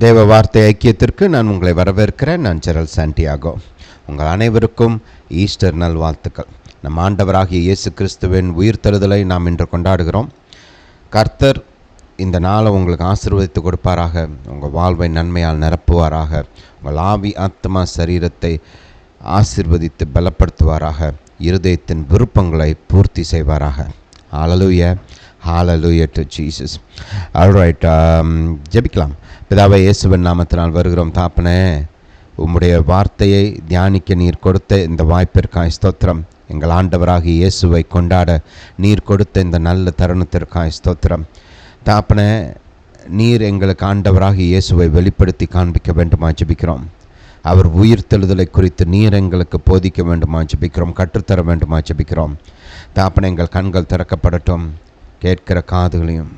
தேவ வார்த்தை ஐக்கியத்திற்கு நான் உங்களை வரவேற்கிறேன். நான் ஜெரல் சாண்டியாகோ. உங்கள் அனைவருக்கும் ஈஸ்டர் நல்வாழ்த்துக்கள். நம் ஆண்டவராகிய இயேசு கிறிஸ்துவின் உயிர்த்தெழுதலை நாம் இன்று கொண்டாடுகிறோம். கர்த்தர் இந்த நாளை உங்களுக்கு ஆசீர்வதித்து கொடுப்பாராக. உங்கள் வாழ்வை நன்மையால் நிரப்புவாராக. உங்கள் ஆவி ஆத்மா சரீரத்தை ஆசீர்வதித்து பலப்படுத்துவாராக. இருதயத்தின் விருப்பங்களை பூர்த்தி செய்வாராக. ஹல்லேலூயா, ஹல்லேலூயா டு ஜீசஸ். ஆல்ரைட், ஜெபிக்கலாம். பிதாவே, இயேசுவின் நாமத்தினால் வருகிறோம். தாப்பனே, உம்முடைய வார்த்தையை தியானிக்க நீர் கொடுத்த இந்த வாய்ப்பிற்காய் ஸ்தோத்திரம். எங்கள் ஆண்டவராகிய இயேசுவை கொண்டாட நீர் கொடுத்த இந்த நல்ல தருணத்திற்காய் ஸ்தோத்திரம். தாப்பனே, நீர் எங்களுக்கு ஆண்டவராகிய இயேசுவை வெளிப்படுத்தி காண்பிக்க வேண்டுமா ஜெபிக்கிறோம். அவர் உயிர்த்தெழுதலை குறித்து நீர் எங்களுக்கு போதிக்க வேண்டுமா ஜெபிக்கிறோம். கற்றுத்தர வேண்டுமா ஜெபிக்கிறோம். தாப்பனே, எங்கள் கண்கள் திறக்கப்படட்டும். கேட்கிற காதுகளையும்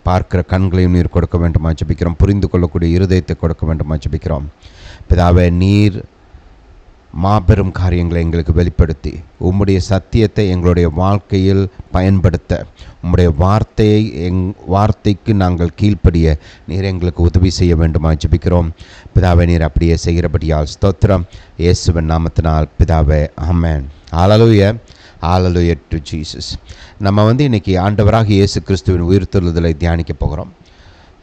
பார்க்கிற கண்களையும் நீர் கொடுக்க வேண்டுமா ஜெபிக்கிறோம். புரிந்து கொள்ளக்கூடிய இருதயத்தை கொடுக்க வேண்டுமா ஜெபிக்கிறோம். பிதாவே, நீர் மாபெரும் காரியங்களை எங்களுக்கு வெளிப்படுத்தி உம்முடைய சத்தியத்தை எங்களுடைய வாழ்க்கையில் பயன்படுத்த, உம்முடைய வார்த்தைக்கு நாங்கள் கீழ்ப்படிய நீர் எங்களுக்கு உதவி செய்ய வேண்டுமா ஜெபிக்கிறோம். பிதாவே, நீர் அப்படியே செய்கிறபடியால் ஸ்தோத்திரம். இயேசுவின் நாமத்தினால் பிதாவே, ஆமென். ஹல்லேலூயா, ஹல்லேலூயா டு ஜீசஸ். நம்ம இன்றைக்கி ஆண்டவராக இயேசு கிறிஸ்துவின் உயிர்த்தெழுதலை தியானிக்க போகிறோம்.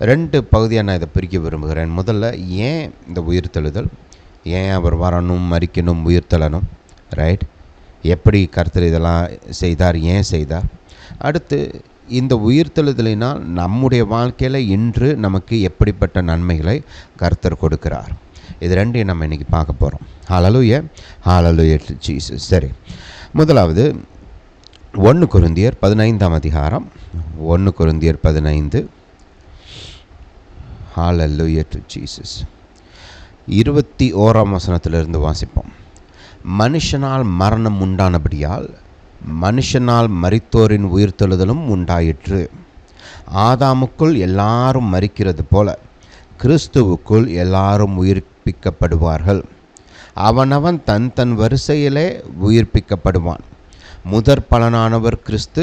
2 பகுதியாக நான் இதை பிரிக்க விரும்புகிறேன். முதல்ல, ஏன் இந்த உயிர்த்தெழுதல், ஏன் அவர் வரணும், மரிக்கணும், உயிர்த்தெழணும், ரைட்? எப்படி கர்த்தர் இதெல்லாம் செய்தார், ஏன் செய்தார்? அடுத்து, இந்த உயிர்த்தெழுதலினால் நம்முடைய வாழ்க்கையில் இன்று நமக்கு எப்படிப்பட்ட நன்மைகளை கர்த்தர் கொடுக்கிறார். இது 2 நம்ம இன்றைக்கி பார்க்க போகிறோம். Hallelujah, hallelujah to Jesus. சரி, முதலாவது 1 கொரிந்தியர் 15ஆம் அதிகாரம். 1 கொரிந்தியர் 15. ஹல்லேலூயா டு ஜீசஸ். 21ஆம் வசனத்திலிருந்து வாசிப்போம். மனுஷனால் மரணம் உண்டானபடியால் மனுஷனால் மரித்தோரின் உயிர்த்தெழுதலும் உண்டாயிற்று. ஆதாமுக்குள் எல்லாரும் மரிக்கிறது போல கிறிஸ்துவுக்குள் எல்லாரும் உயிர்ப்பிக்கப்படுவார்கள். அவனவன் தன் தன் வரிசையிலே உயிர்ப்பிக்கப்படுவான். முதற் பலனானவர் கிறிஸ்து.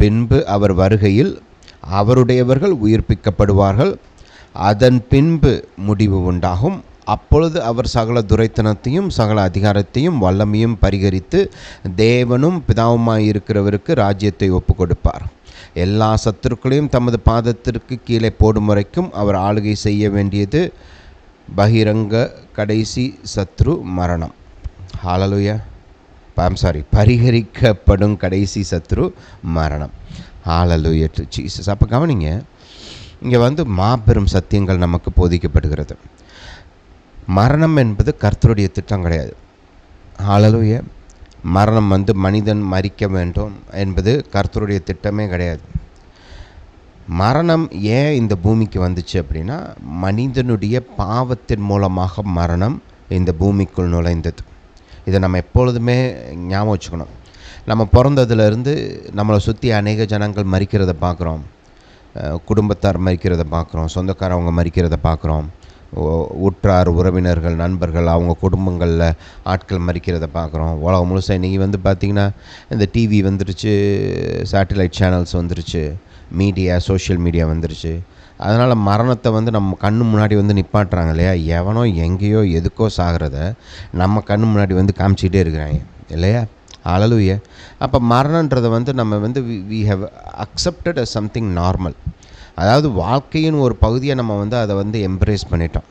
பின்பு அவர் வருகையில் அவருடையவர்கள் உயிர்ப்பிக்கப்படுவார்கள். அதன் பின்பு முடிவு உண்டாகும். அப்பொழுது அவர் சகல துரைத்தனத்தையும் சகல அதிகாரத்தையும் வல்லமையும் பரிகரித்து தேவனும் பிதாவுமாயிருக்கிறவருக்கு ராஜ்யத்தை ஒப்பு கொடுப்பார். எல்லா சத்துருக்களையும் தமது பாதத்திற்கு கீழே போடும் வரைக்கும் அவர் ஆளுகை செய்ய வேண்டியது பகிரங்க கடைசி சத்ரு மரணம். ஹல்லேலூயா, பரிகரிக்கப்படும் கடைசி சத்ரு மரணம். ஹல்லேலூயா டு ஜீசஸ். அப்போ கவனிங்க, இங்கே மாபெரும் சத்தியங்கள் நமக்கு போதிக்கப்படுகிறது. மரணம் என்பது கர்த்தருடைய திட்டம் கிடையாது. ஹல்லேலூயா. மரணம் மனிதன் மரிக்க வேண்டும் என்பது கர்த்தருடைய திட்டமே கிடையாது. மரணம் ஏன் இந்த பூமிக்கு வந்துச்சு அப்படின்னா, மனிதனுடைய பாவத்தின் மூலமாக மரணம் இந்த பூமிக்குள் நுழைந்தது. இதை நம்ம எப்பொழுதுமே ஞாபகம் வச்சுக்கணும். நம்ம பிறந்ததுலேருந்து நம்மளை சுற்றி அநேக ஜனங்கள் மரிக்கிறத பார்க்குறோம். குடும்பத்தார் மரிக்கிறத பார்க்குறோம். சொந்தக்காரவங்க மரிக்கிறத பார்க்குறோம். உற்றார் உறவினர்கள் நண்பர்கள் அவங்க குடும்பங்களில் ஆட்கள் மரிக்கிறத பார்க்குறோம். உலகம் முழுசாக இன்றைக்கி பார்த்திங்கன்னா இந்த டிவி வந்துருச்சு, சேட்டலைட் சேனல்ஸ் வந்துருச்சு, மீடியா, சோஷியல் மீடியா வந்துருச்சு. அதனால் மரணத்தை நம்ம கண்ணு முன்னாடி நிப்பாட்டுறாங்க இல்லையா? எவனோ எங்கேயோ எதுக்கோ சாகிறத நம்ம கண்ணு முன்னாடி காமிச்சிக்கிட்டே இருக்கிறாங்க இல்லையா? ஹல்லேலூயா. அப்போ மரணன்றதை நம்ம we have accepted as something normal. அதாவது வாழ்க்கையின் ஒரு பகுதியை நம்ம அதை எம்ப்ரேஸ் பண்ணிட்டோம்.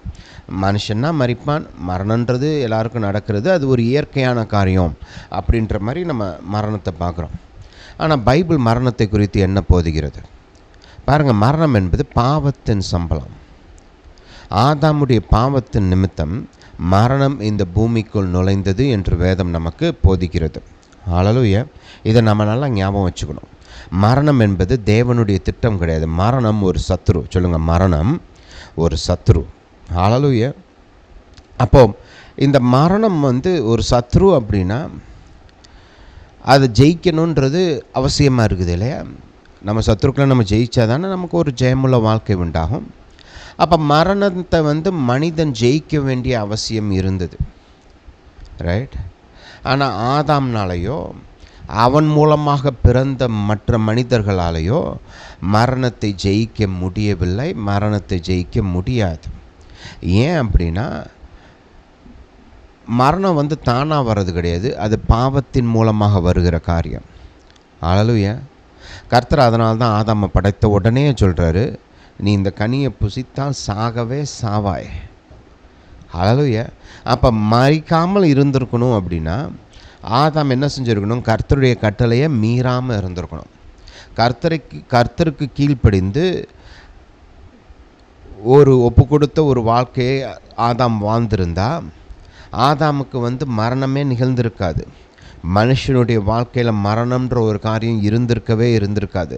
மனுஷன்னா மரிப்பான், மரணன்றது எல்லாருக்கும் நடக்கிறது, அது ஒரு இயற்கையான காரியம் அப்படின்ற மாதிரி நம்ம மரணத்தை பார்க்குறோம். ஆனால் பைபிள் மரணத்தை குறித்து என்ன போதிக்கிறது பாருங்கள். மரணம் என்பது பாவத்தின் சம்பளம். ஆதாமுடைய பாவத்தின் நிமித்தம் மரணம் இந்த பூமிக்குள் நுழைந்தது என்று வேதம் நமக்கு போதிக்கிறது. ஹல்லேலூயா. இதை நம்ம நல்லா ஞாபகம் வச்சுக்கணும். மரணம் என்பது தேவனுடைய திட்டம் கிடையாது. மரணம் ஒரு சத்ரு. சொல்லுங்கள், மரணம் ஒரு சத்ரு. ஹல்லேலூயா. அப்போ இந்த மரணம் ஒரு சத்ரு அப்படின்னா அதை ஜெயிக்கணுன்றது அவசியமாக இருக்குது இல்லையா? நம்ம சத்ருக்களை நம்ம ஜெயிச்சா தானே நமக்கு ஒரு ஜெயமுள்ள வாழ்க்கை உண்டாகும். அப்போ மரணத்தை மனிதன் ஜெயிக்க வேண்டிய அவசியம் இருந்தது, ரைட்? ஆனால் ஆதாம்னாலேயோ அவன் மூலமாக பிறந்த மற்ற மனிதர்களாலேயோ மரணத்தை ஜெயிக்க முடியவில்லை, மரணத்தை ஜெயிக்க முடியாது. ஏன் அப்படின்னா, மரணம் வந்து தானாக வர்றது கிடையாது, அது பாவத்தின் மூலமாக வருகிற காரியம். ஹல்லேலூயா. கர்த்தர் அதனால தான் ஆதாமை படைத்த உடனே சொல்கிறாரு, நீ இந்த கனியை புசித்தால் சாகவே சாவாய். ஹல்லேலூயா. அப்போ மறிக்காமல் இருந்திருக்கணும் அப்படின்னா ஆதாம் என்ன செஞ்சுருக்கணும்? கர்த்தருடைய கட்டளையை மீறாமல் இருந்திருக்கணும். கர்த்தருக்கு கீழ்ப்படிந்து ஒரு ஒப்பு கொடுத்த ஒரு வாழ்க்கையை ஆதாம் வாழ்ந்திருந்தா ஆதாமுக்கு வந்து மரணமே நிகழ்ந்திருக்காது. மனுஷனுடைய வாழ்க்கையில் மரணம்ன்ற ஒரு காரியம் இருந்திருக்காது.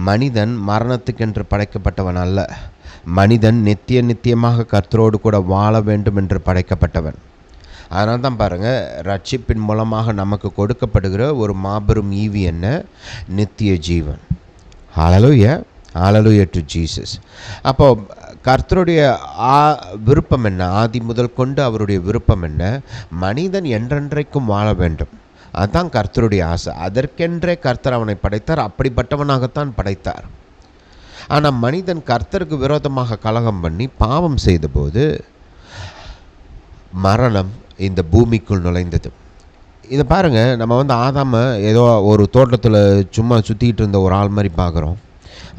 மனிதன் மரணத்துக்கென்று படைக்கப்பட்டவன் அல்ல. மனிதன் நித்தியமாக கர்த்தரோடு கூட வாழ வேண்டும் என்று படைக்கப்பட்டவன். அதனால தான் பாருங்கள், ரட்சிப்பின் மூலமாக நமக்கு கொடுக்கப்படுகிற ஒரு மாபெரும் ஈவி என்ன? நித்திய ஜீவன். ஹல்லேலூயா. Hallelujah to Jesus. அப்போ கர்த்தருடைய விருப்பம் என்ன? ஆதி முதல் கொண்டு அவருடைய விருப்பம் என்ன? மனிதன் என்றென்றைக்கும் வாழ வேண்டும். அதுதான் கர்த்தருடைய ஆசை. அதற்கென்றே கர்த்தர் அவனை படைத்தார். அப்படிப்பட்டவனாகத்தான் படைத்தார். ஆனால் மனிதன் கர்த்தருக்கு விரோதமாக கலகம் பண்ணி பாவம் செய்தபோது மரணம் இந்த பூமிக்குள் நுழைந்தது. இதை பாருங்கள், நம்ம வந்து ஆதாமை ஏதோ ஒரு தோட்டத்தில் சும்மா சுற்றிக்கிட்டு இருந்த ஒரு ஆள் மாதிரி பார்க்குறோம்.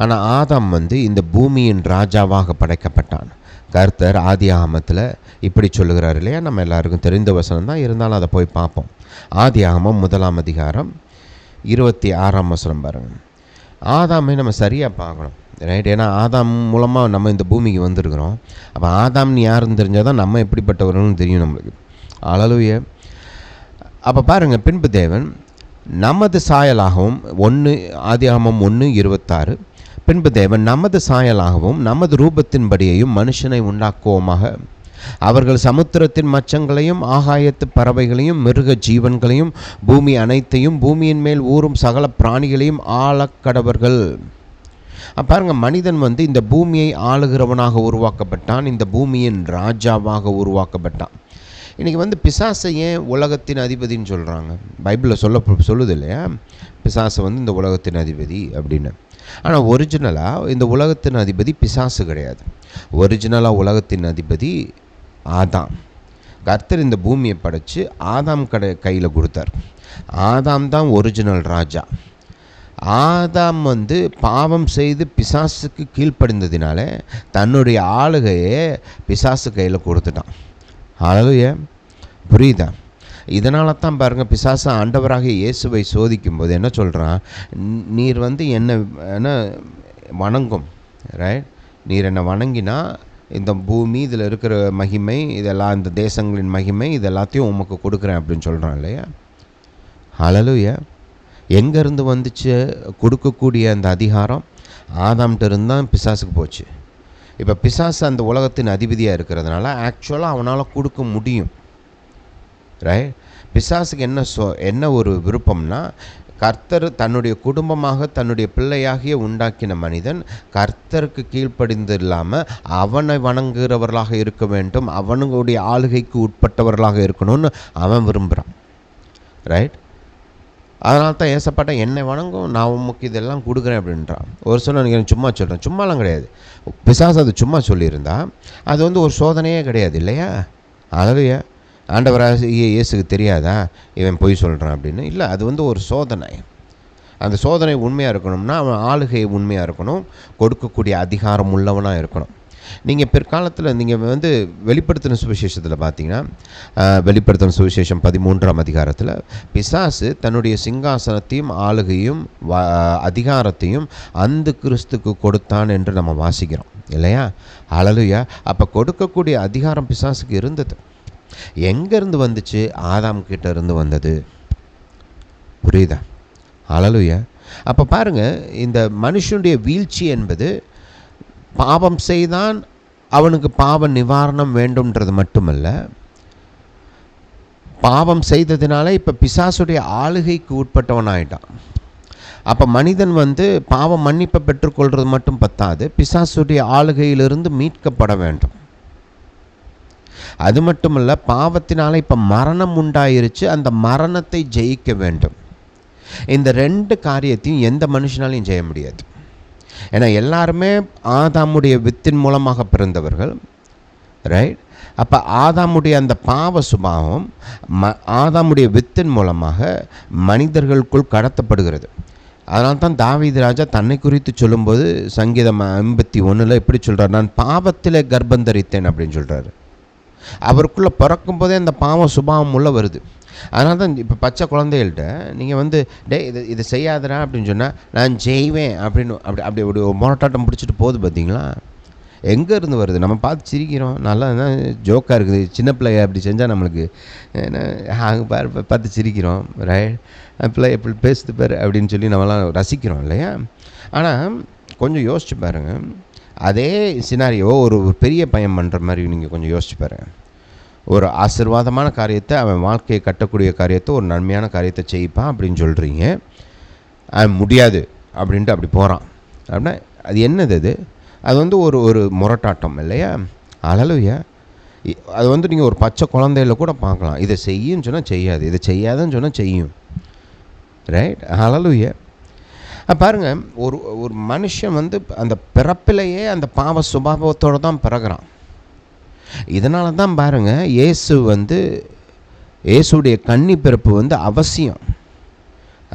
ஆனால் ஆதாம் வந்து இந்த பூமியின் ராஜாவாக படைக்கப்பட்டான். கர்த்தர் ஆதி ஆகமத்தில் இப்படி சொல்லுகிறார் இல்லையா? நம்ம எல்லாருக்கும் தெரிந்த வசனம் தான், இருந்தாலும் அதை போய் பார்ப்போம். ஆதி ஆகமம் 1 அதிகாரம் 26 வசனம் பாருங்கள். ஆதாமை நம்ம சரியாக பார்க்கணும், ரைட்? ஏன்னா ஆதாம் மூலமாக நம்ம இந்த பூமிக்கு வந்திருக்கிறோம். அப்போ ஆதாம்னு யாருன்னு தெரிஞ்சால் தான் நம்ம எப்படிப்பட்டவர்கள்னு தெரியும் நம்மளுக்கு. ஹல்லேலூயா. அப்போ பாருங்கள், பின்பு தேவன் நமது சாயலாகவும் ஆதியாகமம் 1:26, பின்பு தேவன் நமது சாயலாகவும் நமது ரூபத்தின்படியையும் மனுஷனை உண்டாக்குவோமாக, அவர்கள் சமுத்திரத்தின் மச்சங்களையும் ஆகாயத்து பறவைகளையும் மிருக ஜீவன்களையும் பூமி அனைத்தையும் பூமியின் மேல் ஊறும் சகல பிராணிகளையும் ஆளக்கடவர்கள். பாருங்கள், மனிதன் வந்து இந்த பூமியை ஆளுகிறவனாக உருவாக்கப்பட்டான். இந்த பூமியின் ராஜாவாக உருவாக்கப்பட்டான். இன்றைக்கி வந்து பிசாசை ஏன் உலகத்தின் அதிபதின்னு சொல்கிறாங்க? பைபிளில் சொல்லுது இல்லையா? பிசாசு வந்து இந்த உலகத்தின் அதிபதி அப்படின்னு. ஆனால் ஒரிஜினலாக இந்த உலகத்தின் அதிபதி பிசாசு கிடையாது. ஒரிஜினலாக உலகத்தின் அதிபதி ஆதாம். கர்த்தர் இந்த பூமியை படைத்து ஆதாம் கையில் கொடுத்தார். ஆதாம் தான் ஒரிஜினல் ராஜா. ஆதாம் வந்து பாவம் செய்து பிசாசுக்கு கீழ்ப்படிந்ததினால தன்னுடைய ஆளுகையை பிசாசு கையில் கொடுத்துட்டான். ஹல்லேலூயா. புரியுதா? இதனால தான் பாருங்கள், பிசாசு ஆண்டவராக இயேசுவை சோதிக்கும்போது என்ன சொல்கிறான்? நீர் வந்து என்ன வணங்கும், ரைட்? நீர் என்னை வணங்கினா இந்த பூமி, இதில் இருக்கிற மகிமை, இதெல்லாம் இந்த தேசங்களின் மகிமை, இது எல்லாத்தையும் உமக்கு கொடுக்குறேன் அப்படின்னு சொல்கிறான் இல்லையா? ஹல்லேலூயா. எங்கேருந்து வந்துச்சு கொடுக்கக்கூடிய அந்த அதிகாரம்? ஆதாம்கிட்ட இருந்தால் பிசாசுக்கு போச்சு. இப்போ பிசாசு அந்த உலகத்தின் அதிபதியாக இருக்கிறதுனால ஆக்சுவலாக அவனால் கொடுக்க முடியும், ரைட்? பிசாசுக்கு என்ன ஒரு விருப்பம்னா, கர்த்தர் தன்னுடைய குடும்பமாக தன்னுடைய பிள்ளையாகிய உண்டாக்கின மனிதன் கர்த்தருக்கு கீழ்ப்படிந்து இல்லாமல் அவனை வணங்குகிறவர்களாக இருக்க வேண்டும், அவனுடைய ஆளுகைக்கு உட்பட்டவர்களாக இருக்கணும்னு அவன் விரும்புகிறான், ரைட்? அதனால தான் ஏசப்பாட்ட என்னை வணங்கும், நான் உமக்கு இதெல்லாம் கொடுக்குறேன் அப்படின்றான். ஒரு சொன்ன எனக்கு சும்மா சொல்கிறேன், சும்மாலாம் கிடையாது. பிசாசு அது சும்மா சொல்லியிருந்தா அது வந்து ஒரு சோதனையே கிடையாது இல்லையா? ஹல்லேலூயா. ஆண்டவராக இயேசுக்கு தெரியாதா இவன் பொய் சொல்கிறான் அப்படின்னு? இல்லை, அது வந்து ஒரு சோதனை. அந்த சோதனை உண்மையாக இருக்கணும்னா அவன் ஆளுகை உண்மையாக இருக்கணும், கொடுக்கக்கூடிய அதிகாரம் உள்ளவனாக இருக்கணும். நீங்கள் பிற்காலத்தில் நீங்கள் வந்து வெளிப்படுத்தின சுவிசேஷத்தில் பார்த்தீங்கன்னா, வெளிப்படுத்தின சுவிசேஷம் 13 அதிகாரத்தில் பிசாசு தன்னுடைய சிங்காசனத்தையும் ஆளுகையும் அதிகாரத்தையும் அந்த கிறிஸ்துக்கு கொடுத்தான் என்று நம்ம வாசிக்கிறோம் இல்லையா? ஹல்லேலூயா. அப்போ கொடுக்கக்கூடிய அதிகாரம் பிசாசுக்கு இருந்தது. எங்கேருந்து வந்துச்சு? ஆதாம் கிட்ட இருந்து வந்தது. புரியுதா? ஹல்லேலூயா. அப்போ பாருங்கள், இந்த மனுஷனுடைய வீழ்ச்சி என்பது பாவம் செய்தான், அவனுக்கு பாவ நிவாரணம் வேண்டும்ன்றது மட்டுமல்ல, பாவம் செய்ததினால இப்போ பிசாசுடைய ஆளுகைக்கு உட்பட்டவன் ஆகிட்டான். அப்போ மனிதன் வந்து பாவ மன்னிப்பை பெற்றுக்கொள்வது மட்டும் பத்தாது, பிசாசுடைய ஆளுகையிலிருந்து மீட்கப்பட வேண்டும். அது மட்டுமல்ல, பாவத்தினால இப்போ மரணம் உண்டாயிருச்சு, அந்த மரணத்தை ஜெயிக்க வேண்டும். இந்த 2 காரியத்தையும் எந்த மனுஷனாலையும் செய்ய முடியாது. ஏன்னா எல்லாருமே ஆதாமுடைய வித்தின் மூலமாக பிறந்தவர்கள். ரைட். அப்போ ஆதாமுடைய அந்த பாவ சுபாவம் ஆதாமுடைய வித்தின் மூலமாக மனிதர்களுக்குள் கடத்தப்படுகிறது. அதனால தான் தாவீது ராஜா தன்னை குறித்து சொல்லும்போது சங்கீதம் 51 எப்படி சொல்கிறார், நான் பாவத்தில் கர்ப்பம் தரித்தேன் அப்படின்னு சொல்கிறாரு. அவருக்குள்ளே பிறக்கும்போதே அந்த பாவ சுபாவம் உள்ள வருது. அதனால தான் இப்போ பச்சை குழந்தைகள்கிட்ட நீங்கள் இதை செய்யாதரா அப்படின்னு சொன்னால் நான் செய்வேன் அப்படின்னு அப்படி ஒரு மொரட்டாட்டம் பிடிச்சிட்டு போகுது. பார்த்தீங்களா, எங்கே இருந்து வருது? நம்ம பார்த்து சிரிக்கிறோம், நல்லா ஜோக்காக இருக்குது. சின்ன பிள்ளைய அப்படி செஞ்சால் நம்மளுக்கு பார்த்து சிரிக்கிறோம். ரைட், பிள்ளை எப்படி பேசுது பாரு அப்படின்னு சொல்லி நம்மளாம் ரசிக்கிறோம் இல்லையா? ஆனால் கொஞ்சம் யோசிச்சு பாருங்கள், அதே சினாரியோ ஒரு பெரிய பையன் பண்ணுற மாதிரி நீங்கள் கொஞ்சம் யோசிச்சு பாருங்கள். ஒரு ஆசீர்வாதமான காரியத்தை, அவன் வாழ்க்கையை கட்டக்கூடிய காரியத்தை, ஒரு நன்மையான காரியத்தை செய்ப்பான் அப்படின்னு சொல்கிறீங்க. அவன் முடியாது அப்படின்ட்டு அப்படி போகிறான் அப்படின்னா அது என்னது? அது ஒரு முரட்டாட்டம் இல்லையா? ஹல்லேலூயா. அது நீங்கள் ஒரு பச்சை குழந்தையில கூட பார்க்கலாம். இதை செய்யுன்னு சொன்னால் செய்யாது, இதை செய்யாதுன்னு சொன்னால் செய்யும். ரைட், ஹல்லேலூயா. பாருங்கள், ஒரு மனுஷன் அந்த பிறப்பிலேயே அந்த பாவ சுபாவத்தோடு தான் பிறகுறான். இதனால தான் பாருங்கள், இயேசுடைய கன்னி பிறப்பு அவசியம்.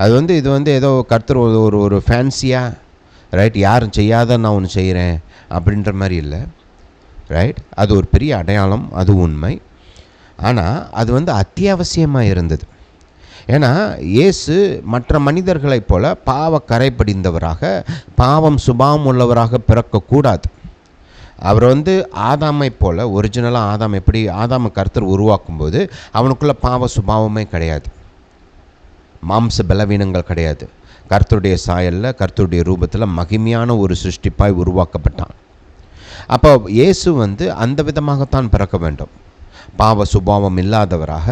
அது இது ஏதோ கர்த்தர் ஒரு ஃபேன்சியாக, ரைட், யாரும் செய்யாத நான் ஒன்று செய்கிறேன் அப்படின்ற மாதிரி இல்லை. ரைட், அது ஒரு பெரிய அடையாளம், அது உண்மை. ஆனால் அது அத்தியாவசியமாக இருந்தது. ஏன்னா இயேசு மற்ற மனிதர்களைப் போல பாவக்கரை படிந்தவராக, பாவம் சுபாவம் உள்ளவராக பிறக்கக்கூடாது. அவர் ஆதாமை போல், ஒரிஜினலாக ஆதாம் எப்படி ஆதாமை கர்த்தர் உருவாக்கும்போது அவனுக்குள்ள பாவ சுபாவமே கிடையாது, மாம்ச பலவீனங்கள் கிடையாது. கர்த்தருடைய சாயலில், கர்த்தருடைய ரூபத்தில் மகிமையான ஒரு சிருஷ்டிப்பாய் உருவாக்கப்பட்டான். அப்போ இயேசு அந்த விதமாகத்தான் பிறக்க வேண்டும். பாவ சுபாவம் இல்லாதவராக,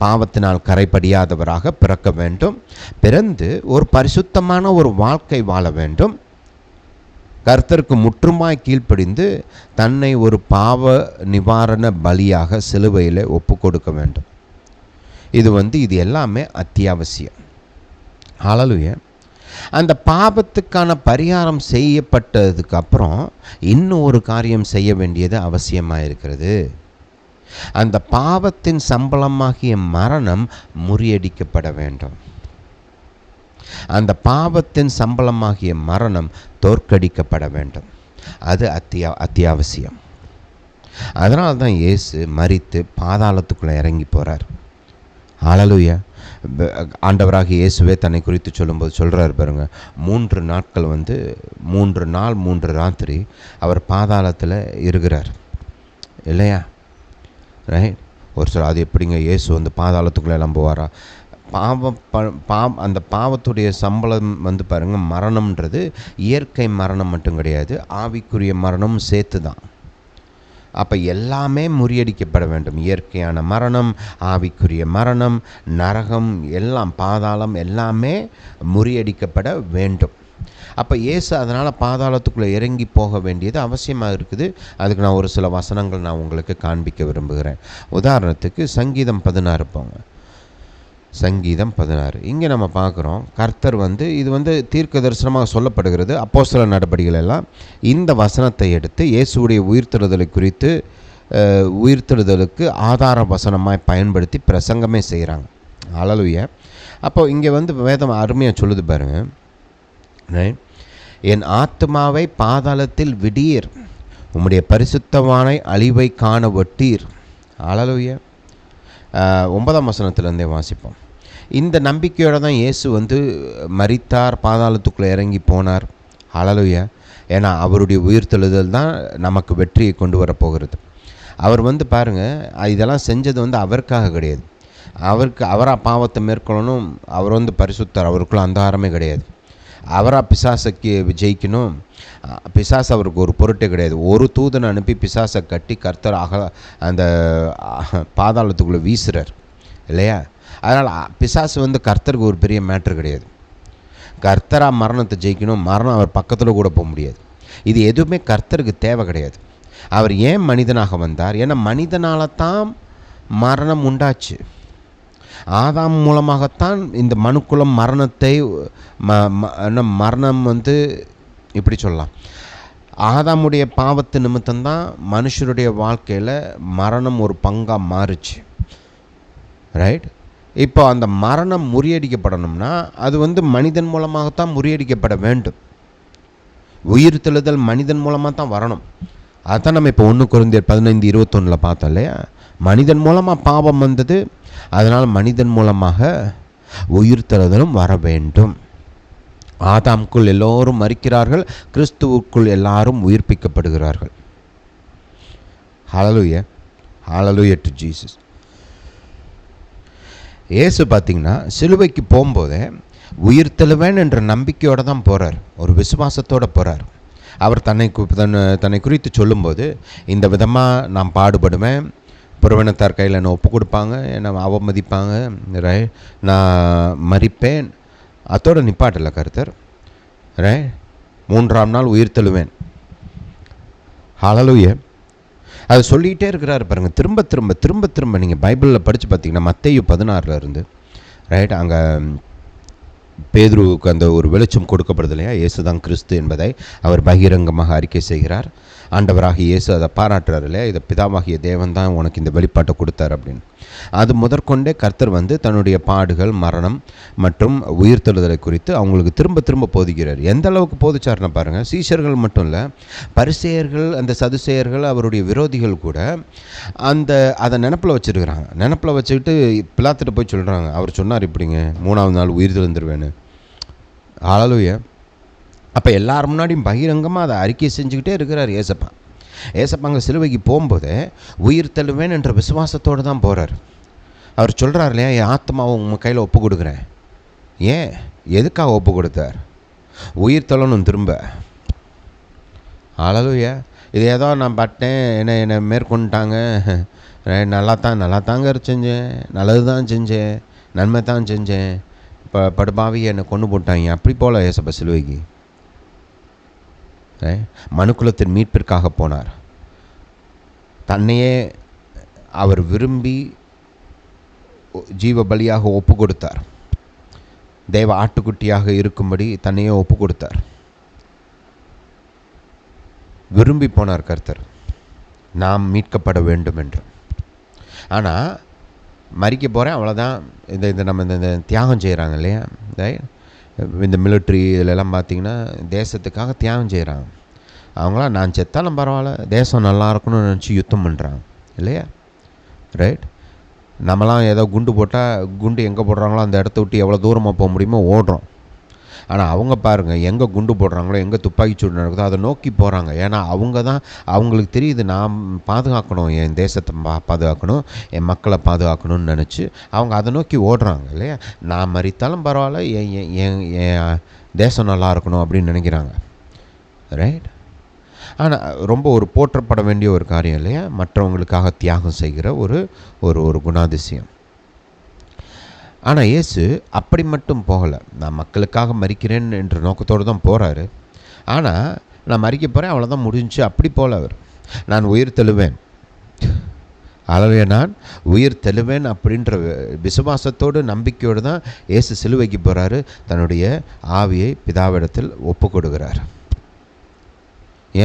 பாவத்தினால் கரைப்படியாதவராக பிறக்க வேண்டும். பிறந்து ஒரு பரிசுத்தமான ஒரு வாழ்க்கை வாழ வேண்டும். கர்த்தருக்கு முற்றுமாய் கீழ்ப்படிந்து தன்னை ஒரு பாவ நிவாரண பலியாக சிலுவையில் ஒப்பு கொடுக்க வேண்டும். இது எல்லாமே அத்தியாவசியம். ஹல்லேலூயா. அந்த பாவத்துக்கான பரிகாரம் செய்யப்பட்டதுக்கு அப்புறம் இன்னும் ஒரு காரியம் செய்ய வேண்டியது அவசியமாக இருக்கிறது. அந்த பாவத்தின் சம்பளமாகிய மரணம் முறியடிக்கப்பட வேண்டும். அந்த பாவத்தின் சம்பளமாகிய மரணம் தோற்கடிக்கப்பட வேண்டும். அது அத்தியாவசியம். அதனால தான் இயேசு மரித்து பாதாளத்துக்குள்ளே இறங்கி போகிறார். ஹல்லேலூயா. ஆண்டவராகிய இயேசுவே தன்னை குறித்து சொல்லும்போது சொல்கிறார் பாருங்க, 3 நாட்கள் 3 நாள் 3 ராத்திரி அவர் பாதாளத்தில் இருக்கிறார் இல்லையா? ரைட். ஒரு சில அது எப்படிங்க இயேசு பாதாளத்துக்குள்ளே எல்லாம் போவாரா? அந்த பாவத்துடைய சம்பளம் பாருங்கள், மரணம்ன்றது இயற்கை மரணம் மட்டும் கிடையாது, ஆவிக்குரிய மரணமும் சேர்த்து தான். அப்போ எல்லாமே முறியடிக்கப்பட வேண்டும். இயற்கையான மரணம், ஆவிக்குரிய மரணம், நரகம், எல்லாம், பாதாளம் எல்லாமே முறியடிக்கப்பட வேண்டும். அப்போ இயேசு அதனால் பாதாளத்துக்குள்ளே இறங்கி போக வேண்டியது அவசியமாக இருக்குது. அதுக்கு நான் ஒரு சில வசனங்கள் நான் உங்களுக்கு காண்பிக்க விரும்புகிறேன். உதாரணத்துக்கு சங்கீதம் 16 போங்க. சங்கீதம் 16. இங்கே நம்ம பார்க்குறோம், கர்த்தர் இது தீர்க்க தரிசனமாக சொல்லப்படுகிறது. அப்போஸ்தலர் நடபடிகள் எல்லாம் இந்த வசனத்தை எடுத்து இயேசுடைய உயிர்த்தெழுதலுக்கு ஆதார வசனமாய் பயன்படுத்தி பிரசங்கமே செய்கிறாங்க. ஹல்லேலூயா. அப்போ இங்கே வேதம் அருமையாக சொல்லுது பாருங்க, என் ஆத்துமாவை பாதாளத்தில் விடீர், உம்முடைய பரிசுத்தவானை அழிவை காண ஒட்டீர். ஹல்லேலூயா. 9ஆம் வசனத்திலேருந்தே வாசிப்போம். இந்த நம்பிக்கையோடு தான் இயேசு மரித்தார், பாதாளத்துக்குள்ளே இறங்கி போனார். ஹல்லேலூயா. ஏன்னா அவருடைய உயிர்த்தெழுதல் தான் நமக்கு வெற்றியை கொண்டு வரப்போகிறது. அவர் பாருங்கள், இதெல்லாம் செஞ்சது அவருக்காக கிடையாது. அவராக பாவத்தை மேற்கொள்ளணும், அவர் பரிசுத்தர், அவருக்குள்ள அந்தகாரமே கிடையாது. அவராக பிசாசுக்கு ஜெயிக்கணும், பிசாசு அவருக்கு ஒரு பொருட்டே கிடையாது. ஒரு தூதனை அனுப்பி பிசாசை கட்டி கர்த்தர் அந்த பாதாளத்துக்குள்ளே வீசுறார் இல்லையா? அதனால் பிசாசு கர்த்தருக்கு ஒரு பெரிய மேட்ரு கிடையாது. கர்த்தராக மரணத்தை ஜெயிக்கணும், மரணம் அவர் பக்கத்தில் கூட போக முடியாது. இது எதுவுமே கர்த்தருக்கு தேவை கிடையாது. அவர் ஏன் மனிதனாக வந்தார்? ஏன்னா மனிதனால தான் மரணம் உண்டாச்சு. ஆதாம் மூலமாகத்தான் இந்த மனுக்குலம் மரணத்தை மரணம் இப்படி சொல்லலாம், ஆதாமுடைய பாவத்து நிமித்தம்தான் மனுஷருடைய வாழ்க்கையில் மரணம் ஒரு பங்காக மாறுச்சு. ரைட்? இப்போ அந்த மரணம் முறியடிக்கப்படணும்னா அது மனிதன் மூலமாகத்தான் முறியடிக்கப்பட வேண்டும். உயிர் தெழுதல் மனிதன் மூலமாக தான் வரணும். அதுதான் நம்ம இப்போ 1 கொரிந்தியர் 15:21 பார்த்தோம் இல்லையா? மனிதன் மூலமாக பாவம் வந்தது, அதனால் மனிதன் மூலமாக உயிர் தெழுதலும் வர வேண்டும். ஆதாமுக்குள் எல்லோரும் மரிக்கிறார்கள், கிறிஸ்துவுக்குள் எல்லாரும் உயிர்ப்பிக்கப்படுகிறார்கள். ஹல்லேலூயா, ஹல்லேலூயா டு ஜீசஸ். இயேசு பார்த்திங்கன்னா சிலுவைக்கு போகும்போதே உயிர் தெழுவேன் என்ற நம்பிக்கையோடு தான் போகிறார், ஒரு விசுவாசத்தோடு போகிறார். அவர் தன்னை குறித்து சொல்லும்போது, இந்த விதமாக நான் பாடுபடுவேன், புறவினத்தார் கையில் என்னை ஒப்பு கொடுப்பாங்க, என்னை அவமதிப்பாங்க, நான் மரிப்பேன், அதோட நிப்பாட்டலை கர்த்தர். 3ஆம் நாள் உயிர் தெழுவேன். ஹல்லேலூயா. அது சொல்லிகிட்டே இருக்கிறாரு பாருங்கள். திரும்ப திரும்ப திரும்ப திரும்ப நீங்கள் பைபிளில் படித்து பார்த்தீங்கன்னா மத்தேயு 16 ரைட், அங்கே பேதுருவுக்கு அந்த ஒரு வெளிச்சம் கொடுக்கப்படுது இல்லையா? இயேசு தான் கிறிஸ்து என்பதை அவர் பகிரங்கமாக அறிக்கை செய்கிறார். ஆண்டவராகிய இயேசு அதை பாராட்டுறாரு இல்லையா? இதை பிதாவாகிய தேவன் தான் உனக்கு இந்த வெளிப்பாட்டை கொடுத்தார் அப்படின்னு. அது முதற்கொண்டே கர்த்தர் தன்னுடைய பாடுகள், மரணம் மற்றும் உயிர்த்தெழுதலை குறித்து அவங்களுக்கு திரும்ப திரும்ப போதிக்கிறார். எந்த அளவுக்கு போதிச்சார்னா பாருங்கள், சீஷர்கள் மட்டும் இல்லை, பரிசேயர்கள், அந்த சதுசேயர்கள், அவருடைய விரோதிகள் கூட அதை நினப்பில் வச்சுருக்கிறாங்க. நினப்பில் வச்சுக்கிட்டு பிலாத்துட்டு போய் சொல்கிறாங்க, அவர் சொன்னார் இப்படிங்க, 3ஆவது நாள் உயிர் தெழுந்துருவேன்னு. ஹல்லேலூயா. அப்போ எல்லாரும் முன்னாடியும் பகிரங்கமாக அதை அறிக்கை செஞ்சுக்கிட்டே இருக்கிறார் ஏசப்பா. ஏசப்பாங்க சிலுவைக்கு போகும்போதே உயிர் தெழுவேன் என்ற விசுவாசத்தோடு தான் போகிறார். அவர் சொல்கிறார் இல்லையா, என் ஆத்மாவை உங்கள் கையில் ஒப்பு கொடுக்குறேன். ஏன், எதுக்காக ஒப்பு கொடுத்தார்? உயிர் தெழணும் திரும்ப. ஹல்லேலூயா. இது ஏதோ நான் பட்டேன், என்னை மேற்கொண்டுட்டாங்க, நல்லா தாங்க செஞ்சேன், நல்லது தான் செஞ்சேன், நன்மை தான் செஞ்சேன், இப்போ படுபாவி என்னை கொண்டு போட்டாங்க, அப்படி போல் ஏசப்பா சிலுவைக்கு மனுக்குலத்தின் மீட்பிற்காக போனார். தன்னையே அவர் விரும்பி ஜீவ பலியாக ஒப்பு கொடுத்தார். தேவ ஆட்டுக்குட்டியாக இருக்கும்படி தன்னையே ஒப்பு கொடுத்தார். விரும்பி போனார் கர்த்தர், நாம் மீட்கப்பட வேண்டும் என்று. ஆனால் மறிக்க போகிறேன் அவ்வளோதான். இந்த நம்ம இந்த தியாகம் செய்கிறாங்க இல்லையா, இந்த மிலிட்ரி இதிலெல்லாம் பார்த்திங்கன்னா தேசத்துக்காக தியாகம் செய்கிறாங்க. அவங்களாம் நான் செத்தாலும் பரவாயில்ல, தேசம் நல்லா இருக்கணும்னு நினச்சி யுத்தம் பண்ணுறாங்க இல்லையா? ரைட். நம்மலாம் ஏதோ குண்டு போட்டால், குண்டு எங்கே போடுறாங்களோ அந்த இடத்த விட்டு எவ்வளோ தூரமாக போக முடியுமோ ஓடுறோம். ஆனால் அவங்க பாருங்கள், எங்கே குண்டு போடுறாங்களோ, எங்கே துப்பாக்கி சூடு நடக்குதோ அதை நோக்கி போகிறாங்க. ஏன்னா அவங்களுக்கு தெரியுது, நான் பாதுகாக்கணும், என் தேசத்தை பாதுகாக்கணும், என் மக்களை பாதுகாக்கணும்னு நினச்சி அவங்க அதை நோக்கி ஓடுறாங்க இல்லையா? நான் மறித்தாலும் பரவாயில்ல, என் தேசம் நல்லா இருக்கணும் அப்படின்னு நினைக்கிறாங்க. ரைட். ஆனால் ரொம்ப ஒரு போற்றப்பட வேண்டிய ஒரு காரியம் இல்லையா? மற்றவங்களுக்காக தியாகம் செய்கிற ஒரு குணாதிசயம். ஆனால் இயேசு அப்படி மட்டும் போகலை. நான் மக்களுக்காக மரிக்கிறேன் என்ற நோக்கத்தோடு தான் போகிறாரு. ஆனால் நான் மரிக்க போகிறேன் அவ்வளோதான் முடிஞ்சு அப்படி போல அவர். நான் உயிர் தெழுவேன், அளவே நான் உயிர் தெழுவேன் அப்படின்ற விசுவாசத்தோடு நம்பிக்கையோடு தான் இயேசு சிலுவைக்கு போகிறாரு. தன்னுடைய ஆவியை பிதாவிடத்தில் ஒப்பு கொடுக்கிறார்.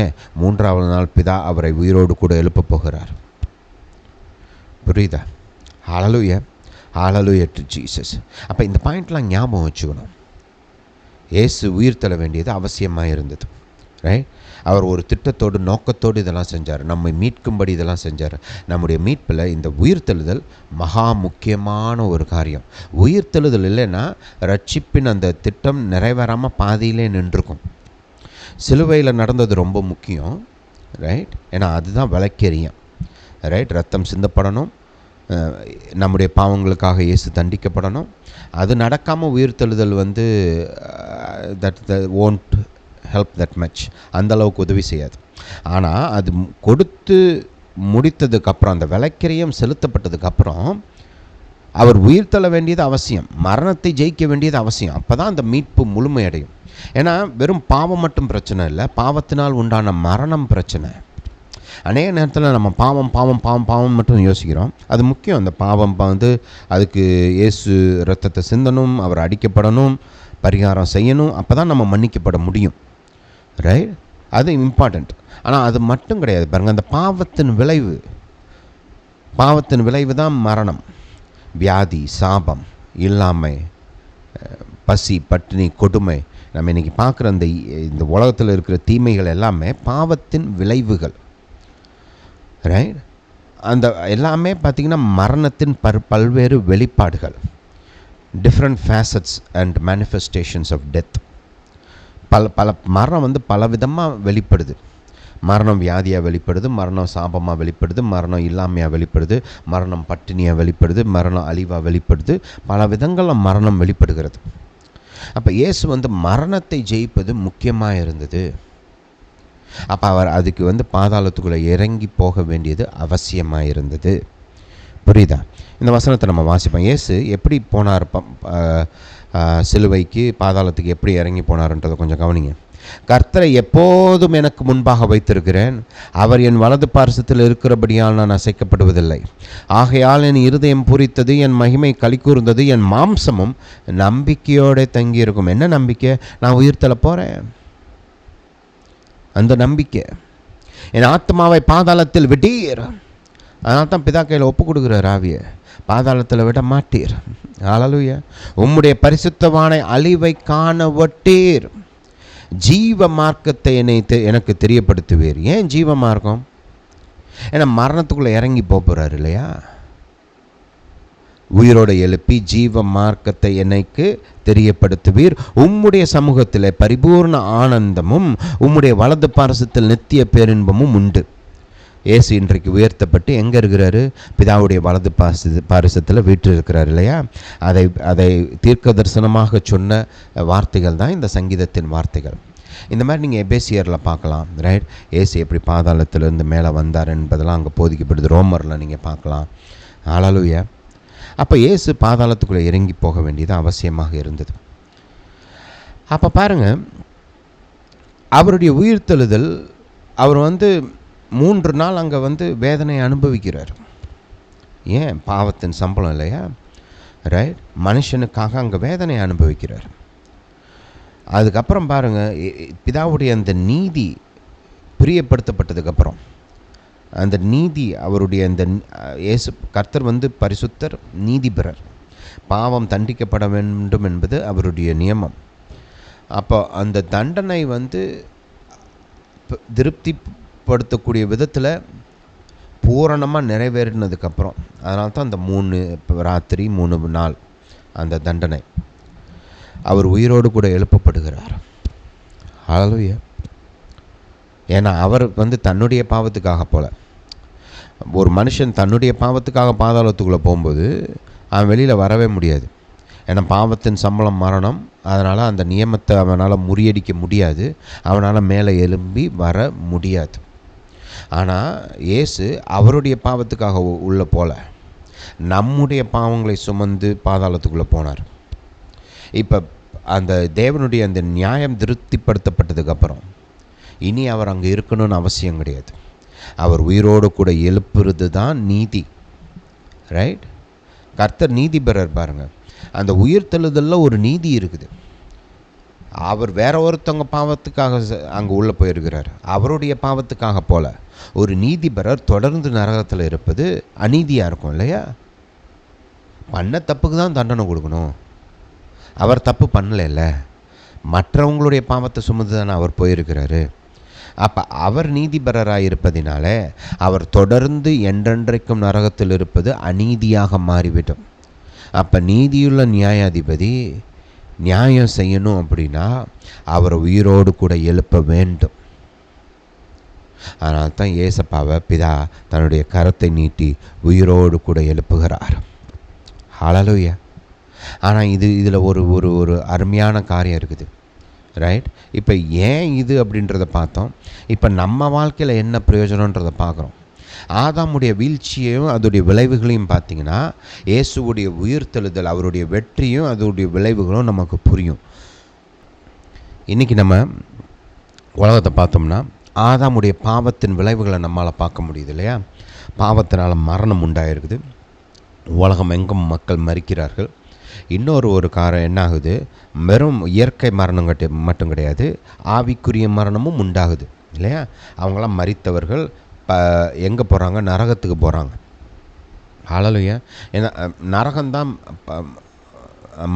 ஏன், 3ஆவது நாள் பிதா அவரை உயிரோடு கூட எழுப்ப போகிறார். புரியுதா? Hallelujah, hallelujah to Jesus. அப்போ இந்த பாயிண்ட்லாம் ஞாபகம் வச்சுக்கணும். இயேசு உயிர் தள்ள வேண்டியது அவசியமாக இருந்தது. ரைட். அவர் ஒரு திட்டத்தோடு, நோக்கத்தோடு இதெல்லாம் செஞ்சார். நம்மை மீட்கும்படி இதெல்லாம் செஞ்சார். நம்முடைய மீட்பில் இந்த உயிர்த்தெழுதல் மகா முக்கியமான ஒரு காரியம். உயிர்த்தெழுதல் இல்லைன்னா ரட்சிப்பின் அந்த திட்டம் நிறைவேறாமல் பாதியிலே நின்றுக்கும். சிலுவையில் நடந்தது ரொம்ப முக்கியம். ரைட். ஏன்னா அதுதான் விளக்கெரியும். ரைட். ரத்தம் சிந்தப்படணும், நம்முடைய பாவங்களுக்காக இயேசு தண்டிக்கப்படணும். அது நடக்காமல் உயிர்த்தெழுதல் that won't help that much, அந்தளவுக்கு உதவி செய்யாது. ஆனால் அது கொடுத்து முடித்ததுக்கப்புறம், அந்த விளக்கிரியம் செலுத்தப்பட்டதுக்கப்புறம் அவர் உயிர்த்தெழ வேண்டியது அவசியம், மரணத்தை ஜெயிக்க வேண்டியது அவசியம். அப்போ தான் அந்த மீட்பு முழுமையடையும். ஏன்னா வெறும் பாவம் மட்டும் பிரச்சனை இல்லை, பாவத்தினால் உண்டான மரணம் பிரச்சனை. அநேக நேரத்தில் நம்ம பாவம் பாவம் பாவம் பாவம் மட்டும் யோசிக்கிறோம். அது முக்கியம். அந்த பாவம் அதுக்கு இயேசு இரத்தத்தை சிந்தணும், அவர் அடிக்கப்படணும், பரிகாரம் செய்யணும், அப்போ தான் நம்ம மன்னிக்கப்பட முடியும். ரைட். அது இம்பார்ட்டண்ட். ஆனால் அது மட்டும் கிடையாது பாருங்கள். அந்த பாவத்தின் விளைவு தான் மரணம், வியாதி, சாபம், இல்லாமை, பசி, பட்டினி, கொடுமை. நம்ம இன்றைக்கி பார்க்குற இந்த உலகத்தில் இருக்கிற தீமைகள் எல்லாமே பாவத்தின் விளைவுகள், ரைட்? அந்த எல்லாமே பார்த்திங்கன்னா மரணத்தின் பல்வேறு வெளிப்பாடுகள், different facets and manifestations of death. பல மரணம் பல விதமாக வெளிப்படுது. மரணம் வியாதியாக வெளிப்படுது, மரணம் சாபமாக வெளிப்படுது, மரணம் இல்லாமையாக வெளிப்படுது, மரணம் பட்டினியாக வெளிப்படுது, மரணம் அழிவாக வெளிப்படுது. பல விதங்களில் மரணம் வெளிப்படுகிறது. அப்போ இயேசு மரணத்தை ஜெயிப்பது முக்கியமாக இருந்தது. அப்போ அவர் அதுக்கு பாதாளத்துக்குள்ளே இறங்கி போக வேண்டியது அவசியமாக இருந்தது. புரியுதா? இந்த வசனத்தை நம்ம வாசிப்போம். இயேசு எப்படி போனார் சிலுவைக்கு, பாதாளத்துக்கு எப்படி இறங்கி போனார்ன்றதை கொஞ்சம் கவனிங்க. கர்த்தரை எப்போதும் எனக்கு முன்பாக வைத்திருக்கிறேன், அவர் என் வலது பார்சத்தில் இருக்கிறபடியால் நான் அசைக்கப்படுவதில்லை. ஆகையால் என் இருதயம் பூரித்தது, என் மகிமை களிகூர்ந்தது, என் மாம்சமும் நம்பிக்கையோடு தங்கியிருக்கும். என்ன நம்பிக்கை? நான் உயிர்த்தெழ போகிறேன். அந்த நம்பிக்கை. என் ஆத்மாவை பாதாளத்தில் விட்டீர். அதனால தான் பிதா கையில் ஒப்பு கொடுக்குறார் ஆவியை. பாதாளத்தில் விட மாட்டீர். ஹல்லேலூயா. உம்முடைய பரிசுத்தவானை அழிவை காண வட்டீர். ஜீவ மார்க்கத்தை எனக்கு தெரியப்படுத்துவீர். ஏன் ஜீவ மார்க்கம்? ஏன்னா மரணத்துக்குள்ளே இறங்கி போகிறார் இல்லையா? உயிரோடு எழுப்பி ஜீவ மார்க்கத்தை எனக்கு தெரியப்படுத்துவீர். உம்முடைய சமூகத்தில் பரிபூர்ண ஆனந்தமும் உம்முடைய வலது பாரசத்தில் நித்திய பேரின்பமும் உண்டு. இயேசு இன்றைக்கு உயர்த்தப்பட்டு எங்கே இருக்கிறாரு? பிதாவுடைய வலது பாரிசத்தில் வீட்டு இருக்கிறார் இல்லையா? அதை தீர்க்க தரிசனமாக சொன்ன வார்த்தைகள் தான் இந்த சங்கீதத்தின் வார்த்தைகள். இந்த மாதிரி நீங்கள் எபேசியரில் பார்க்கலாம், ரைட்? இயேசு எப்படி பாதாளத்திலிருந்து மேலே வந்தார் என்பதெல்லாம் அங்கே போதிக்கப்படுது. ரோமரில் நீங்கள் பார்க்கலாம். ஹல்லேலூயா. அப்போ இயேசு பாதாளத்துக்குள்ளே இறங்கி போக வேண்டியது அவசியமாக இருந்தது. அப்போ பாருங்கள், அவருடைய உயிர்த்தெழுதல், அவர் 3 நாள் அங்கே வேதனை அனுபவிக்கிறார். ஏன்? பாவத்தின் சம்பளம் இல்லையா, ரைட்? மனுஷனுக்காக அங்கே வேதனை அனுபவிக்கிறார். அதுக்கப்புறம் பாருங்கள், பிதாவுடைய அந்த நீதி பிரியப்படுத்தப்பட்டதுக்கப்புறம், அந்த நீதி அவருடைய அந்த இயேசு கர்த்தர் பரிசுத்தர், நீதிபரர், பாவம் தண்டிக்கப்பட வேண்டும் என்பது அவருடைய நியமம். அப்போ அந்த தண்டனை திருப்திப்படுத்தக்கூடிய விதத்தில் பூரணமாக நிறைவேறினதுக்கப்புறம், அதனால தான் அந்த 3 ராத்திரி 3 நாள் அந்த தண்டனை, அவர் உயிரோடு கூட எழுப்பப்படுகிறார். ஹல்லேலூயா. ஏன்னா அவர் தன்னுடைய பாவத்துக்காக போல, ஒரு மனுஷன் தன்னுடைய பாவத்துக்காக பாதாளத்துக்குள்ளே போகும்போது அவன் வெளியில் வரவே முடியாது. ஏன்னா பாவத்தின் சம்பளம் மரணம். அதனால் அந்த நியமத்தை அவனால் முறியடிக்க முடியாது, அவனால் மேலே எழும்பி வர முடியாது. ஆனால் இயேசு அவருடைய பாவத்துக்காக உள்ள போல நம்முடைய பாவங்களை சுமந்து பாதாளத்துக்குள்ளே போனார். இப்போ அந்த தேவனுடைய அந்த நியாயம் திருப்திப்படுத்தப்பட்டதுக்கப்புறம் இனி அவர் அங்கே இருக்கணும்னு அவசியம் கிடையாது. அவர் உயிரோடு கூட எழுப்புறது தான் நீதி, ரைட்? கர்த்தர் நீதிபரர். பாருங்கள், அந்த உயிர்த்தெழுதலில் ஒரு நீதி இருக்குது. அவர் வேற ஒருத்தவங்க பாவத்துக்காக அங்கே உள்ளே போயிருக்கிறார். அவருடைய பாவத்துக்காக போல ஒரு நீதிபரர் தொடர்ந்து நரகத்தில் இருப்பது அநீதியாக இருக்கும் இல்லையா? பண்ண தப்புக்கு தான் தண்டனை கொடுக்கணும். அவர் தப்பு பண்ணலைல்ல, மற்றவங்களுடைய பாவத்தை சுமந்து தானே அவர் போயிருக்கிறாரு. அப்போ அவர் நீதிபரராக இருப்பதினால அவர் தொடர்ந்து என்றென்றைக்கும் நரகத்தில் இருப்பது அநீதியாக மாறிவிடும். அப்போ நீதியுள்ள நியாயாதிபதி நியாயம் செய்யணும் அப்படின்னா அவர் உயிரோடு கூட எழுப்ப வேண்டும். அதனால தான் ஏசப்பாவை பிதா தன்னுடைய கரத்தை நீட்டி உயிரோடு கூட எழுப்புகிறார். ஹல்லேலூயா. ஆனால் இதில் ஒரு அருமையான காரியம் இருக்குது, ரைட்? இப்போ ஏன் இது அப்படின்றத பார்த்தோம். இப்போ நம்ம வாழ்க்கையில் என்ன பிரயோஜனன்றதை பார்க்குறோம். ஆதாமுடைய வீழ்ச்சியையும் அதோடைய விளைவுகளையும் பார்த்திங்கன்னா இயேசுவுடைய உயிர்த்தெழுதல், அவருடைய வெற்றியும் அதோடைய விளைவுகளும் நமக்கு புரியும். இன்றைக்கி நம்ம உலகத்தை பார்த்தோம்னா ஆதாமுடைய பாவத்தின் விளைவுகளை நம்மளால் பார்க்க முடியுது இல்லையா? பாவத்தினால் மரணம் உண்டாயிருக்குது. உலகம் எங்கும் மக்கள் மரிக்கிறார்கள். இன்னொரு காரணம் என்ன ஆகுது? வெறும் இயற்கை மரணம் மட்டும் கிடையாது, ஆவிக்குரிய மரணமும் உண்டாகுது. இல்லையா? அவங்களாம் மரித்தவர்கள் எங்கே போகிறாங்க? நரகத்துக்கு போகிறாங்க. ஹல்லேலூயா. ஏன்னா நரகம்தான்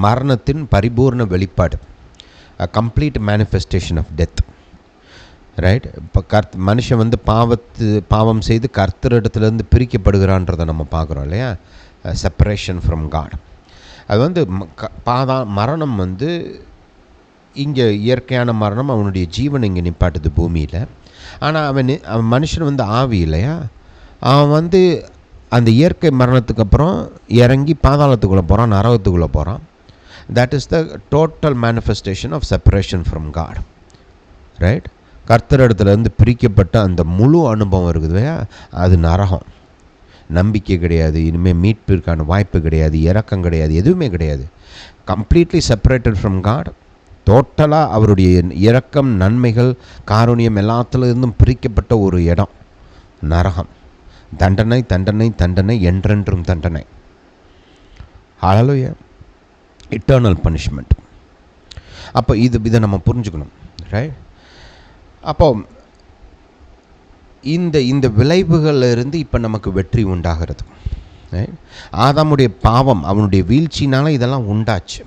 மரணத்தின் பரிபூர்ண வெளிப்பாடு, complete manifestation of death. Right? இப்போ மனுஷன் வந்து பாவம் செய்து கர்த்தரிடத்துலேருந்து பிரிக்கப்படுகிறான்றதை நம்ம பார்க்குறோம் இல்லையா? Separation from God. அது வந்து மரணம் வந்து இங்கே இயற்கையான மரணம், அவனுடைய ஜீவன் இங்கே நிப்பாட்டுது பூமியில். ஆனால் அவன் மனுஷன் வந்து ஆவி இல்லையா? அவன் வந்து அந்த இயற்கை மரணத்துக்கு அப்புறம் இறங்கி பாதாளத்துக்குள்ளே போகிறான், நரகத்துக்குள்ளே போகிறான். That is the total manifestation of separation from God. Right? கர்த்தரிடத்துலேருந்து பிரிக்கப்பட்ட அந்த முழு அனுபவம் இருக்குது இல்லையா? அது நரகம். நம்பிக்கை கிடையாது, இனிமேல் மீட்பிற்கான வாய்ப்பு கிடையாது, இரக்கம் கிடையாது, எதுவுமே கிடையாது. Completely separated from God. டோட்டலாக அவருடைய இரக்கம், நன்மைகள், காருண்யம் எல்லாத்துலேருந்தும் பிரிக்கப்பட்ட ஒரு இடம் நரகம். தண்டனை தண்டனை தண்டனை, என்றென்றும் தண்டனை. ஹல்லேலூயா. Eternal punishment. அப்போ இதை நம்ம புரிஞ்சுக்கணும். ரைட்? அப்போ இந்த விளைவுகளிலிருந்து இப்போ நமக்கு வெற்றி உண்டாகிறது. ஆதாமுடைய பாவம், அவனுடைய வீழ்ச்சினால இதெல்லாம் உண்டாச்சு.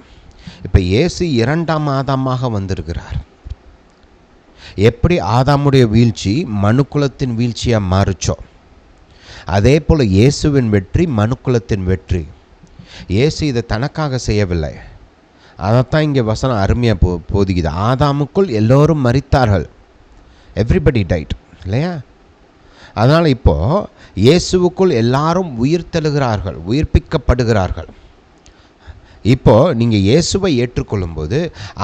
இப்போ இயேசு 2ஆம் ஆதாமாக வந்திருக்கிறார். எப்படி ஆதாமுடைய வீழ்ச்சி மனுக்குலத்தின் வீழ்ச்சியாக மாறுச்சோ, அதே போல் இயேசுவின் வெற்றி மனுக்குலத்தின் வெற்றி. இயேசு இதை தனக்காக செய்யவில்லை. அதைத்தான் இங்கே வசனம் அருமையாக போதிக்குது. ஆதாமுக்குள் எல்லோரும் மரித்தார்கள். எவ்ரிபடி டைட் இல்லையா? அதனால் இப்போது இயேசுவுக்குள் எல்லாரும் உயிர்த்தெழுகிறார்கள், உயிர்ப்பிக்கப்படுகிறார்கள். இப்போது நீங்கள் இயேசுவை ஏற்றுக்கொள்ளும்போது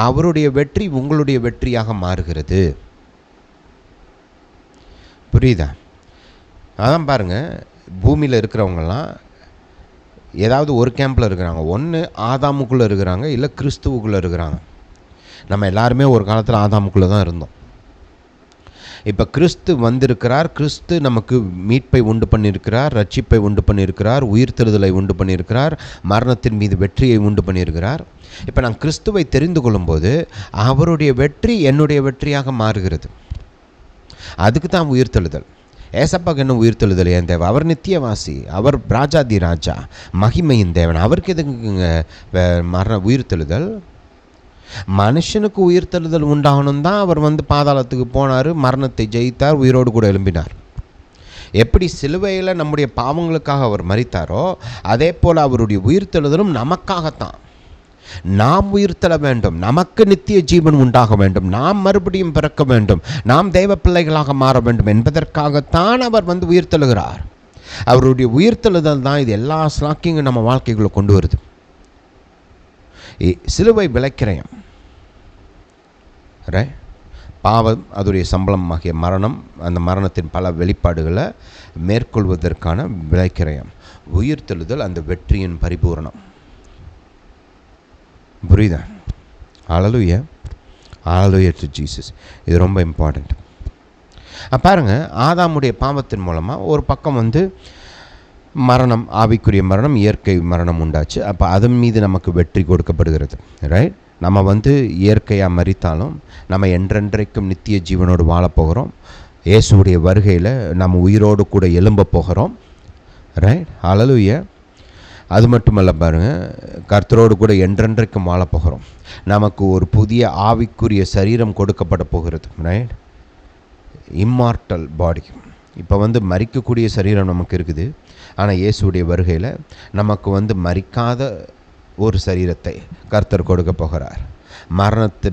அவருடைய வெற்றி உங்களுடைய வெற்றியாக மாறுகிறது. புரியுதா? அதான் பாருங்கள், பூமியில் இருக்கிறவங்கெல்லாம் ஏதாவது ஒரு கேம்பில் இருக்கிறாங்க. ஒன்று ஆதாமுக்குள்ளே இருக்கிறாங்க, இல்லை கிறிஸ்துவுக்குள்ளே இருக்கிறாங்க. நம்ம எல்லாருமே ஒரு காலத்தில் ஆதாமுக்குள்ளே தான் இருந்தோம். இப்போ கிறிஸ்து வந்திருக்கிறார். கிறிஸ்து நமக்கு மீட்பை உண்டு பண்ணியிருக்கிறார், ரட்சிப்பை உண்டு பண்ணியிருக்கிறார், உயிர்த்தெழுதலை உண்டு பண்ணியிருக்கிறார், மரணத்தின் மீது வெற்றியை உண்டு பண்ணியிருக்கிறார். இப்போ நான் கிறிஸ்துவை தெரிந்து கொள்ளும்போது அவருடைய வெற்றி என்னுடைய வெற்றியாக மாறுகிறது. அதுக்கு தான் உயிர்த்தெழுதல். ஏசப்பாக்கு என்ன உயிர்த்தெழுதல் ஏன் தேவை? அவர் நித்தியவாசி, அவர் ராஜாதி ராஜா, மகிமையின் தேவன். அவருக்கு எதுக்குங்க உயிர்த்தெழுதல்? மனுஷனுக்கு உயிர்த்தெழுதல் உண்டாகணும் தான் அவர் வந்து பாதாளத்துக்கு போனார், மரணத்தை ஜெயித்தார், உயிரோடு கூட எழும்பினார். எப்படி சிலுவையில் நம்முடைய பாவங்களுக்காக அவர் மரித்தாரோ, அதே போல் அவருடைய உயிர்த்தெழுதலும் நமக்காகத்தான். நாம் உயிர்த்தெழ வேண்டும், நமக்கு நித்திய ஜீவன் உண்டாக வேண்டும், நாம் மறுபடியும் பிறக்க வேண்டும், நாம் தெய்வ பிள்ளைகளாக மாற வேண்டும் என்பதற்காகத்தான் அவர் வந்து உயிர்த்தெழுகிறார். அவருடைய உயிர்த்தெழுதல் தான் இது எல்லா ஸ்லாக்கிங்கும் நம்ம வாழ்க்கைக்குள்ளே கொண்டு வருது. சிலுவை விலைக்கிரயம். பாவம், அதோடைய சம்பளம் ஆகிய மரணம், அந்த மரணத்தின் பல வெளிப்பாடுகளை மேற்கொள்வதற்கான விலைக்கிரயம். உயிர்த்தெழுதல் அந்த வெற்றியின் பரிபூரணம். புரியுதா? ஹல்லேலூயா. Hallelujah to Jesus. இது ரொம்ப இம்பார்ட்டண்ட். பாருங்கள், ஆதாமுடைய பாவத்தின் மூலமாக ஒரு பக்கம் வந்து மரணம், ஆவிக்குரிய மரணம், இயற்கை மரணம் உண்டாச்சு. அப்போ அதன் மீது நமக்கு வெற்றி கொடுக்கப்படுகிறது. ரைட்? நம்ம வந்து இயற்கையாக மரித்தாலும் நம்ம என்றென்றைக்கும் நித்திய ஜீவனோடு வாழப்போகிறோம். இயேசுடைய வருகையில் நம்ம உயிரோடு கூட எழும்ப போகிறோம். ரைட்? ஹல்லேலூயா. அது மட்டுமல்ல பாருங்கள், கர்த்தரோடு கூட என்றென்றைக்கும் வாழப்போகிறோம். நமக்கு ஒரு புதிய ஆவிக்குரிய சரீரம் கொடுக்கப்பட போகிறது. ரைட்? இம்மார்டல் பாடி. இப்போ வந்து மரிக்கக்கூடிய சரீரம் நமக்கு இருக்குது. ஆனால் இயேசுடைய வருகையில் நமக்கு வந்து மரிக்காத ஒரு சரீரத்தை கர்த்தர் கொடுக்க போகிறார்.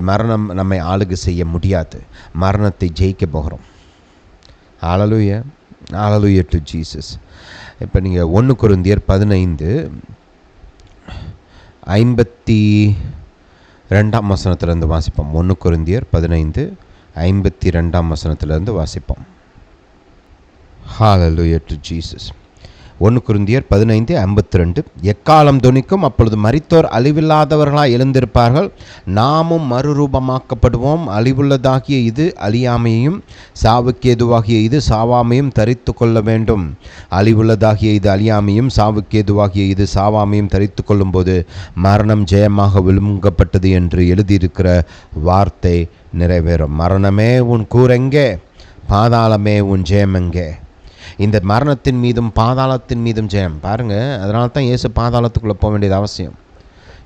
மரணம் நம்மை ஆளுகை செய்ய முடியாது. மரணத்தை ஜெயிக்க போகிறோம். ஹல்லேலூயா. Hallelujah to Jesus. இப்போ நீங்கள் 1 கொரிந்தியர் 15:52 வசனத்திலேருந்து வாசிப்போம். 1 கொரிந்தியர் 15:52 வாசிப்போம். ஹல்லேலூயா டு ஜீசஸ். 1 கொரிந்தியர் 15:52. எக்காலம் தொனிக்கும், அப்பொழுது மரித்தோர் அழிவில்லாதவர்களாய் எழுந்திருப்பார்கள், நாமும் மறுரூபமாக்கப்படுவோம். அழிவுள்ளதாகிய இது அழியாமையும், சாவுக்கு ஏதுவாகிய இது சாவாமையும் தரித்து கொள்ள வேண்டும். அழிவுள்ளதாகிய இது அழியாமையும், சாவுக்கு ஏதுவாகிய இது சாவாமையும் தரித்து கொள்ளும்போது மரணம் ஜெயமாக விழுங்கப்பட்டது என்று எழுதியிருக்கிற வார்த்தை நிறைவேறும். மரணமே உன் கூரெங்கே? பாதாளமே உன் ஜெயம் எங்கே? இந்த மரணத்தின் மீதும் பாதாளத்தின் மீதும் ஜெயம். பாருங்கள், அதனால தான் இயேசு பாதாளத்துக்குள்ளே போக வேண்டியது அவசியம்.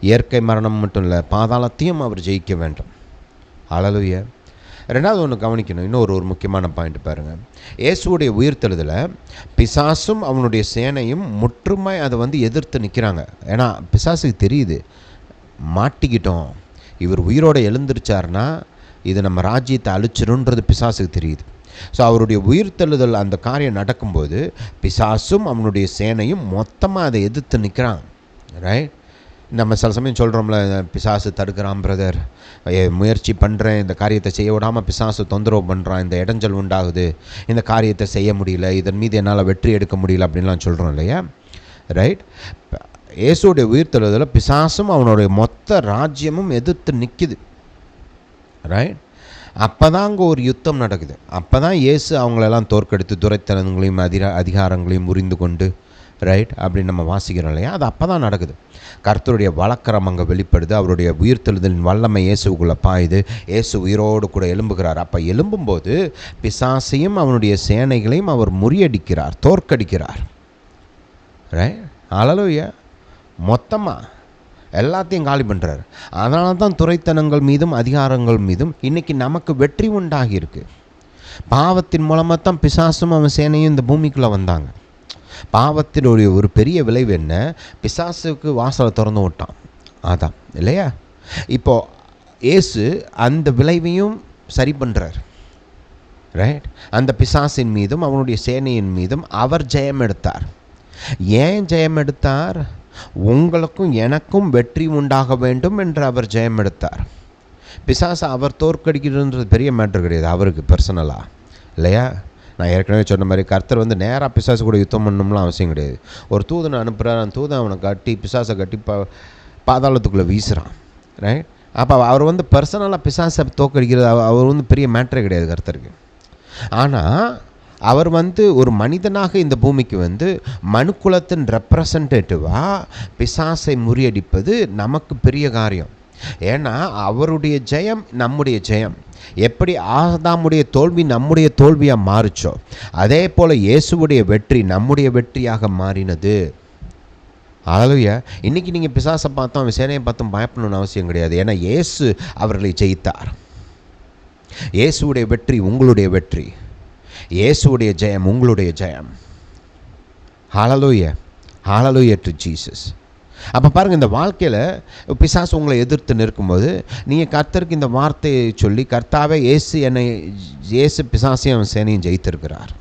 இயற்கை மரணம் மட்டும் இல்லை, பாதாளத்தையும் அவர் ஜெயிக்க வேண்டும். ஹல்லேலூயா. ரெண்டாவது ஒன்று கவனிக்கணும், இன்னொரு முக்கியமான பாயிண்ட் பாருங்கள். இயேசுடைய உயிர்த்தெழுதலை பிசாசும் அவனுடைய சேனையும் முற்றுமை அதை எதிர்த்து நிற்கிறாங்க. ஏன்னா பிசாசுக்கு தெரியுது, மாட்டிக்கிட்டோம், இவர் உயிரோடு எழுந்திருச்சார்னா இது நம்ம ராஜ்யத்தை அழிச்சிருன்றது பிசாசுக்கு தெரியுது. ஸோ அவருடைய உயிர்த்தெழுதல் அந்த காரியம் நடக்கும்போது பிசாசும் அவனுடைய சேனையும் மொத்தமாக அதை எதிர்த்து நிற்கிறான். ரைட்? நம்ம சில சமயம் சொல்கிறோம்ல, பிசாசு தடுக்கிறான் பிரதர், முயற்சி பண்ணுறேன், இந்த காரியத்தை செய்ய விடாமல் பிசாசு தொந்தரவு பண்ணுறான், இந்த இடைஞ்சல் உண்டாகுது, இந்த காரியத்தை செய்ய முடியல, இதன் மீது என்னால் வெற்றி எடுக்க முடியல அப்படின்லாம் சொல்கிறோம் இல்லையா? ரைட்? இயேசுடைய உயிர்த்தெழுதலில் பிசாசும் அவனுடைய மொத்த ராஜ்யமும் எதிர்த்து நிற்கிது. ரைட்? அப்போ தான் அங்கே ஒரு யுத்தம் நடக்குது. அப்போ தான் இயேசு அவங்களெல்லாம் தோற்கடித்து துரைத்தனங்களையும் அதிகாரங்களையும் முறிந்து கொண்டு, ரைட், அப்படி நம்ம வாசிக்கிறோம் இல்லையா? அது அப்போ தான் நடக்குது. கர்த்தருடைய வழக்கரம் அங்கே வெளிப்படுது. அவருடைய உயிர்த்தெழுதலின் வல்லமை இயேசுக்குள்ளே பாயுது. இயேசு உயிரோடு கூட எழும்புகிறார். அப்போ எழும்பும்போது பிசாசையும் அவனுடைய சேனைகளையும் அவர் முறியடிக்கிறார், தோற்கடிக்கிறார். ரைட்? ஹல்லேலூயா. மொத்தமாக எல்லாத்தையும் காலி பண்ணுறார். அதனால தான் துரைத்தனங்கள் மீதும் அதிகாரங்கள் மீதும் இன்றைக்கி நமக்கு வெற்றி உண்டாகியிருக்கு. பாவத்தின் மூலமாக தான் பிசாசும் அவன் சேனையும் இந்த பூமிக்குள்ளே வந்தாங்க. பாவத்தினுடைய ஒரு பெரிய விளைவு என்ன? பிசாசுக்கு வாசலை திறந்து விட்டான், அதான் இல்லையா? இப்போது இயேசு அந்த விளைவையும் சரி பண்ணுறார். ரைட்? அந்த பிசாசின் மீதும் அவனுடைய சேனையின் மீதும் அவர் ஜெயம் எடுத்தார். ஏன் ஜெயம் எடுத்தார்? உங்களுக்கும் எனக்கும் வெற்றி உண்டாக வேண்டும் என்று அவர் ஜெயம் எடுத்தார். பிசாசை அவர் தோற்கடிக்கிறதுன்றது பெரிய மேட்ரு கிடையாது அவருக்கு பர்சனலாக, இல்லையா? நான் ஏற்கனவே சொன்ன மாதிரி கர்த்தர் நேராக பிசாசு கூட யுத்தம் பண்ணணும்லாம் அவசியம் கிடையாது. ஒரு தூதனை அனுப்புகிறார், அந்த தூதன் அவனை கட்டி பிசாசை கட்டி பாதாளத்துக்குள்ளே வீசுகிறான். ரைட்? அப்போ அவர் பர்சனலாக பிசாசை தோற்கடிக்கிறது அவர் பெரிய மேட்ரே கிடையாது கர்த்தருக்கு. ஆனால் அவர் ஒரு மனிதனாக இந்த பூமிக்கு மனுக்குலத்தின் ரெப்ரசன்டேட்டிவாக பிசாசை முறியடிப்பது நமக்கு பெரிய காரியம். ஏன்னா அவருடைய ஜெயம் நம்முடைய ஜெயம். எப்படி ஆதாமுடைய தோல்வி நம்முடைய தோல்வியாக மாறிச்சோ, அதே போல் இயேசுவுடைய வெற்றி நம்முடைய வெற்றியாக மாறினது. ஹல்லேலூயா. இன்றைக்கி நீங்கள் பிசாசை பார்த்தோம், அவன் சேனையை பார்த்தும் பயப்படணும்னு அவசியம் கிடையாது. ஏன்னா இயேசு அவர்களை ஜெயித்தார். இயேசுவுடைய வெற்றி உங்களுடைய வெற்றி, இயேசுவுடைய ஜெயம் உங்களுடைய ஜெயம். ஹல்லேலூயா. Hallelujah to Jesus. அப்போ பாருங்கள், இந்த வாழ்க்கையில் பிசாசு உங்களை எதிர்த்து நிற்கும்போது நீங்கள் கர்த்தருக்கு இந்த வார்த்தையை சொல்லி, கர்த்தாவே இயேசு பிசாசையும் அவன் சேனையும் ஜெயித்திருக்கிறார்.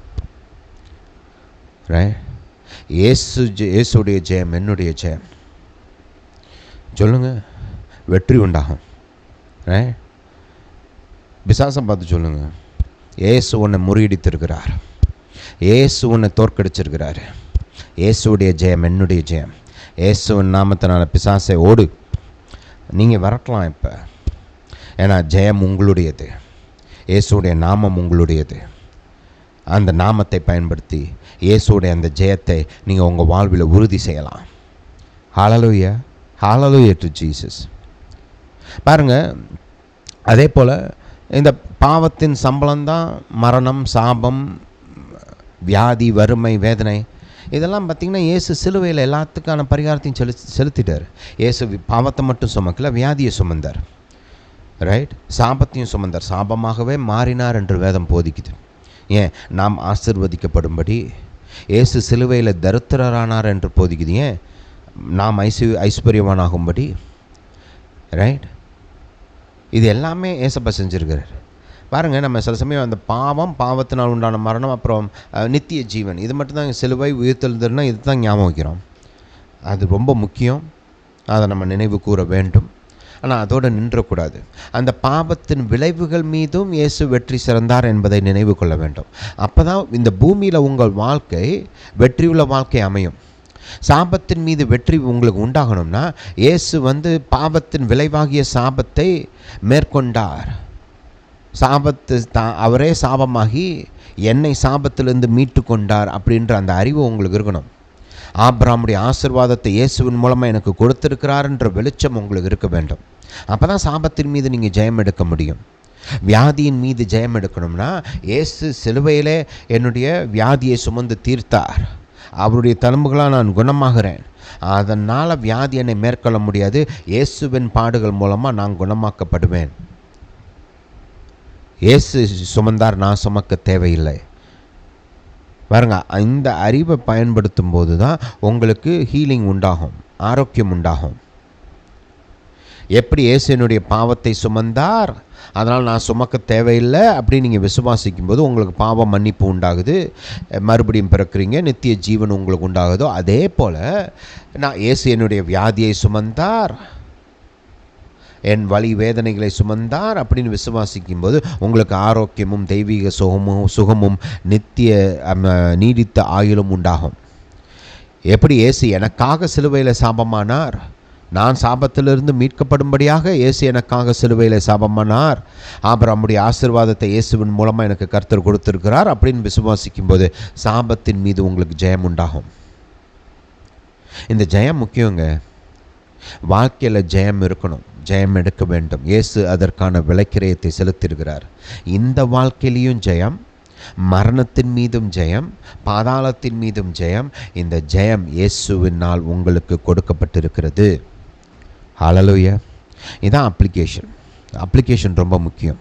ரைட்? இயேசுடைய ஜெயம் என்னுடைய ஜெயம் சொல்லுங்கள், வெற்றி உண்டாகும். ரைட்? பிசாசை பார்த்து சொல்லுங்கள், இயேசு உன்னை முறியடித்திருக்கிறார், இயேசு உன்னை தோற்கடிச்சிருக்கிறார். இயேசுடைய ஜெயம் என்னுடைய ஜெயம். இயேசுவின் நாமத்தினால பிசாசை ஓடு. நீங்கள் வரட்டலாம் இப்போ, ஏன்னா ஜெயம் உங்களுடையது, இயேசுடைய நாமம் உங்களுடையது. அந்த நாமத்தை பயன்படுத்தி இயேசுடைய அந்த ஜெயத்தை நீங்கள் உங்கள் வாழ்வில் உறுதி செய்யலாம். ஹல்லேலூயா. Hallelujah to Jesus. பாருங்கள், அதே போல் இந்த பாவத்தின் சம்பளம்தான் மரணம், சாபம், வியாதி, வறுமை, வேதனை. இதெல்லாம் பார்த்திங்கன்னா இயேசு சிலுவையில் எல்லாத்துக்கான பரிகாரத்தையும் செலுத்திட்டார். இயேசு பாவத்தை மட்டும் சுமக்கல, வியாதியை சுமந்தார். ரைட்? சாபத்தையும் சுமந்தார். சாபமாகவே மாறினார் என்று வேதம் போதிக்குது. ஏன்? நாம் ஆசீர்வதிக்கப்படும்படி. இயேசு சிலுவையில் தரித்திரரானார் என்று போதிக்குது. ஏன்? நாம் ஐஸ்வர்யவானாகும்படி. ரைட்? இது எல்லாமே ஏசப்பா செஞ்சுருக்கிறார். பாருங்கள், நம்ம சில சமயம் அந்த பாவத்தினால் உண்டான மரணம், அப்புறம் நித்திய ஜீவன், இது மட்டும்தான் சிலுவை உயிர்த்தெழுதல்னா இது தான் ஞாபகம் வைக்கிறோம். அது ரொம்ப முக்கியம், அதை நம்ம நினைவு கூற வேண்டும். ஆனால் அதோடு நின்றக்கூடாது. அந்த பாவத்தின் விளைவுகள் மீதும் இயேசு வெற்றி சிறந்தார் என்பதை நினைவு கொள்ள வேண்டும். அப்போ தான் இந்த பூமியில் உங்கள் வாழ்க்கை வெற்றியுள்ள வாழ்க்கை அமையும். சாபத்தின் மீது வெற்றி உங்களுக்கு உண்டாகணும்னா இயேசு பாவத்தின் விளைவாகிய சாபத்தை மேற்கொண்டார். அவரே சாபமாகி என்னை சாபத்திலிருந்து மீட்டு கொண்டார் அப்படின்ற அந்த அறிவு உங்களுக்கு இருக்கணும். ஆபிரகாமுடைய ஆசீர்வாதத்தை இயேசுவின் மூலமாக எனக்கு கொடுத்திருக்கிறார் என்ற வெளிச்சம் உங்களுக்கு இருக்க வேண்டும். அப்போ தான் சாபத்தின் மீது நீங்கள் ஜெயம் எடுக்க முடியும். வியாதியின் மீது ஜெயம் எடுக்கணும்னா இயேசு சிலுவையிலே என்னுடைய வியாதியை சுமந்து தீர்த்தார். அவருடைய தழும்புகளால் நான் குணமாகிறேன். அதனால் வியாதி என்னை மேற்கொள்ள முடியாது. இயேசுவின் பாடுகள் மூலமாக நான் குணமாக்கப்படுவேன். இயேசு சுமந்தார், நான் சுமக்க தேவையில்லை. பாருங்க, இந்த அறிவை பயன்படுத்தும் போது தான் உங்களுக்கு ஹீலிங் உண்டாகும், ஆரோக்கியம் உண்டாகும். எப்படி இயேசு என்னுடைய பாவத்தை சுமந்தார், அதனால் நான் சுமக்க தேவையில்லை அப்படின்னு நீங்கள் விசுவாசிக்கும் போது உங்களுக்கு பாவ மன்னிப்பு உண்டாகுது, மறுபடியும் பிறக்கிறீங்க, நித்திய ஜீவன் உங்களுக்கு உண்டாகுதோ, அதே போல் நான் இயேசு என்னுடைய வியாதியை சுமந்தார், என் வலி வேதனைகளை சுமந்தார் அப்படின்னு விசுவாசிக்கும் போது உங்களுக்கு ஆரோக்கியமும் தெய்வீக சுகமும் நித்திய நீடித்த ஆயுளும் உண்டாகும். எப்படி இயேசு எனக்காக சிலுவையில் சாபமானார், நான் சாபத்திலிருந்து மீட்கப்படும்படியாக இயேசு எனக்காக சிலுவையில் சாபமானார், ஆபிரகாமுடைய ஆசீர்வாதத்தை இயேசுவின் மூலமாக எனக்கு கர்த்தர் கொடுத்திருக்கிறார் அப்படின்னு விசுவாசிக்கும் போது சாபத்தின் மீது உங்களுக்கு ஜெயம் உண்டாகும். இந்த ஜெயம் முக்கியங்க. வாழ்க்கையில் ஜெயம் இருக்கணும், ஜெயம் எடுக்க வேண்டும். இயேசு அதற்கான விலைக்கிரயத்தை செலுத்தியிருக்கிறார். இந்த வாழ்க்கையிலையும் ஜெயம், மரணத்தின் மீதும் ஜெயம், பாதாளத்தின் மீதும் ஜெயம். இந்த ஜெயம் இயேசுவினால் உங்களுக்கு கொடுக்கப்பட்டிருக்கிறது. ஹல்லேலூயா. இதான் அப்ளிகேஷன் ரொம்ப முக்கியம்.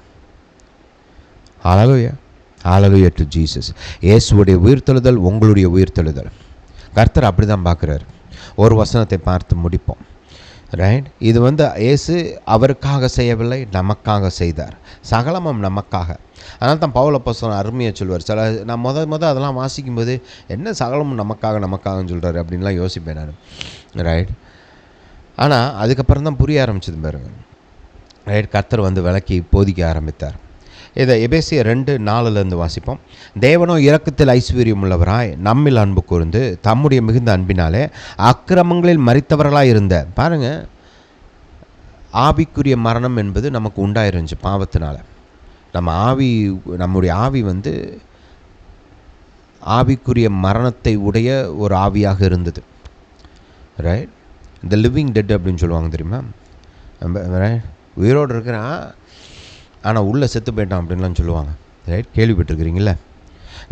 ஹல்லேலூயா, ஹல்லேலூயா டு ஜீசஸ். இயேசுவுடைய உயிர்த்தெழுதல் உங்களுடைய உயிர்த்தெழுதல். கர்த்தர் அப்படி தான் பார்க்குறாரு. ஒரு வசனத்தை பார்த்து முடிப்போம். ரைட். இது இயேசு அவருக்காக செய்யவில்லை, நமக்காக செய்தார். சகலமும் நமக்காக. அதனால தான் பவுல் அப்போஸ்தலன் அருமையாக சொல்வார். நான் அதெல்லாம் வாசிக்கும்போது என்ன சகலமும் நமக்காகன்னு சொல்கிறாரு அப்படின்லாம் யோசிப்பேன் நான். ரைட். ஆனால் அதுக்கப்புறம் தான் புரிய ஆரம்பிச்சது பாருங்க. ரைட். கர்த்தர் விளக்கி போதிக்க ஆரம்பித்தார். இதை எபேசியர் 2:4 வாசிப்போம். தேவனோ இரக்கத்தில் ஐஸ்வர்யம் உள்ளவராய் நம்மில் அன்பு கூர்ந்து தம்முடைய மிகுந்த அன்பினாலே அக்கிரமங்களில் மரித்தவர்களாக இருந்த, பாருங்கள், ஆவிக்குரிய மரணம் என்பது நமக்கு உண்டாயிருந்துச்சு பாவத்தினால. நம்முடைய ஆவி ஆவிக்குரிய மரணத்தை உடைய ஒரு ஆவியாக இருந்தது. ரைட். இந்த லிவிங் டெட் அப்படின்னு சொல்லுவாங்க தெரியுமா? உயிரோடு இருக்கிறான் ஆனால் உள்ளே செத்து போயிட்டான் அப்படின்லாம் சொல்லுவாங்க. ரைட். கேள்விப்பட்டிருக்கிறீங்கள?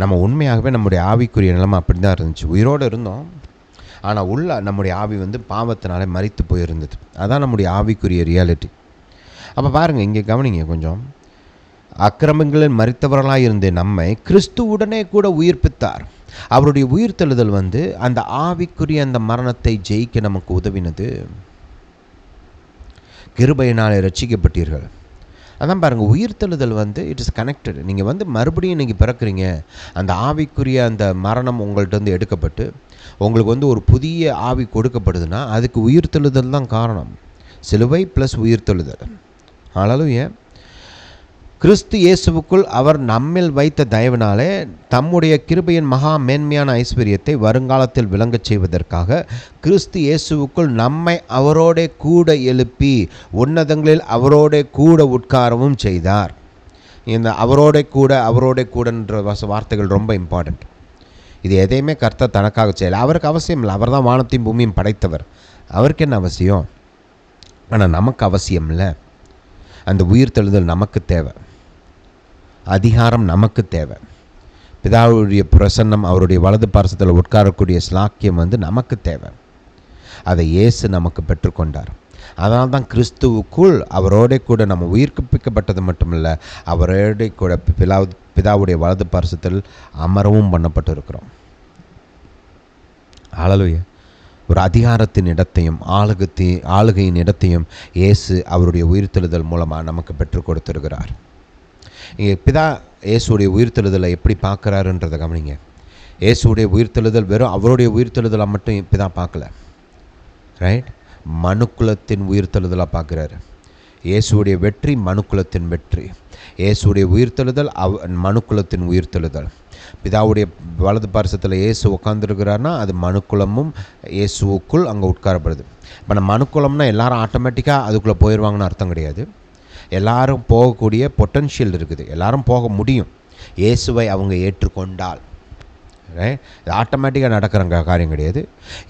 நம்ம உண்மையாகவே நம்முடைய ஆவிக்குரிய நிலைமை அப்படி தான் இருந்துச்சு. உயிரோடு இருந்தோம், ஆனால் உள்ள நம்முடைய ஆவி பாவத்தினாலே மரித்து போயிருந்தது. அதான் நம்முடைய ஆவிக்குரிய ரியாலிட்டி. அப்போ பாருங்கள், இங்கே கவனிங்க கொஞ்சம். அக்கிரமங்களில் மரித்தவர்களாக இருந்த நம்மை கிறிஸ்துவுடனே கூட உயிர்ப்பித்தார். அவருடைய உயிர்த்தெழுதல் அந்த ஆவிக்குரிய அந்த மரணத்தை ஜெயிக்க நமக்கு உதவினது. கிருபையினாலே ரட்சிக்கப்பட்டீர்கள். அதான் பாருங்கள், உயிர்த்தெழுதல் இட் இஸ் கனெக்டட். நீங்கள் மறுபடியும் இன்றைக்கி பிறக்கிறீங்க. அந்த ஆவிக்குரிய அந்த மரணம் உங்கள்கிட்ட எடுக்கப்பட்டு உங்களுக்கு ஒரு புதிய ஆவி கொடுக்கப்படுதுன்னா அதுக்கு உயிர்த்தெழுதல் தான் காரணம். சிலுவை ப்ளஸ் உயிர்த்தெழுதல். ஹல்லேலூயா. கிறிஸ்து இயேசுவுக்குள் அவர் நம்மில் வைத்த தயவினாலே தம்முடைய கிருபையின் மகா மேன்மையான ஐஸ்வர்யத்தை வருங்காலத்தில் விளங்கச் செய்வதற்காக கிறிஸ்து இயேசுவுக்குள் நம்மை அவரோட கூட எழுப்பி உன்னதங்களில் அவரோட கூட உட்காரவும் செய்தார். இந்த அவரோட கூடன்ற வார்த்தைகள் ரொம்ப இம்பார்ட்டண்ட். இது எதையுமே கர்த்தர் தனக்காக செய்யலை. அவருக்கு அவசியம் இல்லை. அவர் தான் வானத்தையும் பூமியும் படைத்தவர். அவருக்கு என்ன அவசியம்? ஆனால் நமக்கு அவசியம் இல்லை. அந்த உயிர்த்தெழுதல் நமக்கு தேவை, அதிகாரம் நமக்கு தேவை. பிதாவுடைய பிரசன்னம், அவருடைய வலது பார்சத்தில் உட்காரக்கூடிய ஸ்லாக்கியம் நமக்கு தேவை. அதை இயேசு நமக்கு பெற்றுக்கொண்டார். அதனால் தான் கிறிஸ்துவுக்குள் அவரோட கூட நம்ம உயிர்ப்பிக்கப்பட்டது மட்டுமில்லை, அவரோட கூட பிதாவுடைய வலது பார்சத்தில் அமரவும் பண்ணப்பட்டிருக்கிறோம். ஹல்லேலூயா. ஒரு அதிகாரத்தின் இடத்தையும் ஆளுகையின் இடத்தையும் இயேசு அவருடைய உயிர்த்தெழுதல் மூலமாக நமக்கு பெற்றுக் கொடுத்திருக்கிறார். இங்கே பிதா இயேசுடைய உயிர்த்தெழுதலை எப்படி பார்க்குறாருன்றதை கவனிங்க. இயேசுடைய உயிர்த்தெழுதல் வெறும் அவருடைய உயிர்த்தெழுதலை மட்டும் பிதா பார்க்கல. ரைட். மனுக்குலத்தின் உயிர்த்தெழுதலாக பார்க்குறாரு. இயேசுடைய வெற்றி மனுக்குலத்தின் வெற்றி. இயேசுடைய உயிர்த்தெழுதல் மனுக்குலத்தின் உயிர்த்தெழுதல். பிதாவுடைய வலது பார்சத்தில் இயேசு உட்காந்துருக்கிறாருன்னா அது மனுக்குலமும் இயேசுவுக்குள் அங்கே உட்காரப்படுது. இப்போ நம்ம மனுக்குலம்னா எல்லாரும் ஆட்டோமேட்டிக்காக அதுக்குள்ளே போயிடுவாங்கன்னு அர்த்தம் கிடையாது. எல்லாரும் போகக்கூடிய பொட்டன்ஷியல் இருக்குது. எல்லாரும் போக முடியும், இயேசுவை அவங்க ஏற்றுக்கொண்டால். இது ஆட்டோமேட்டிக்காக நடக்கிற காரியம் கிடையாது.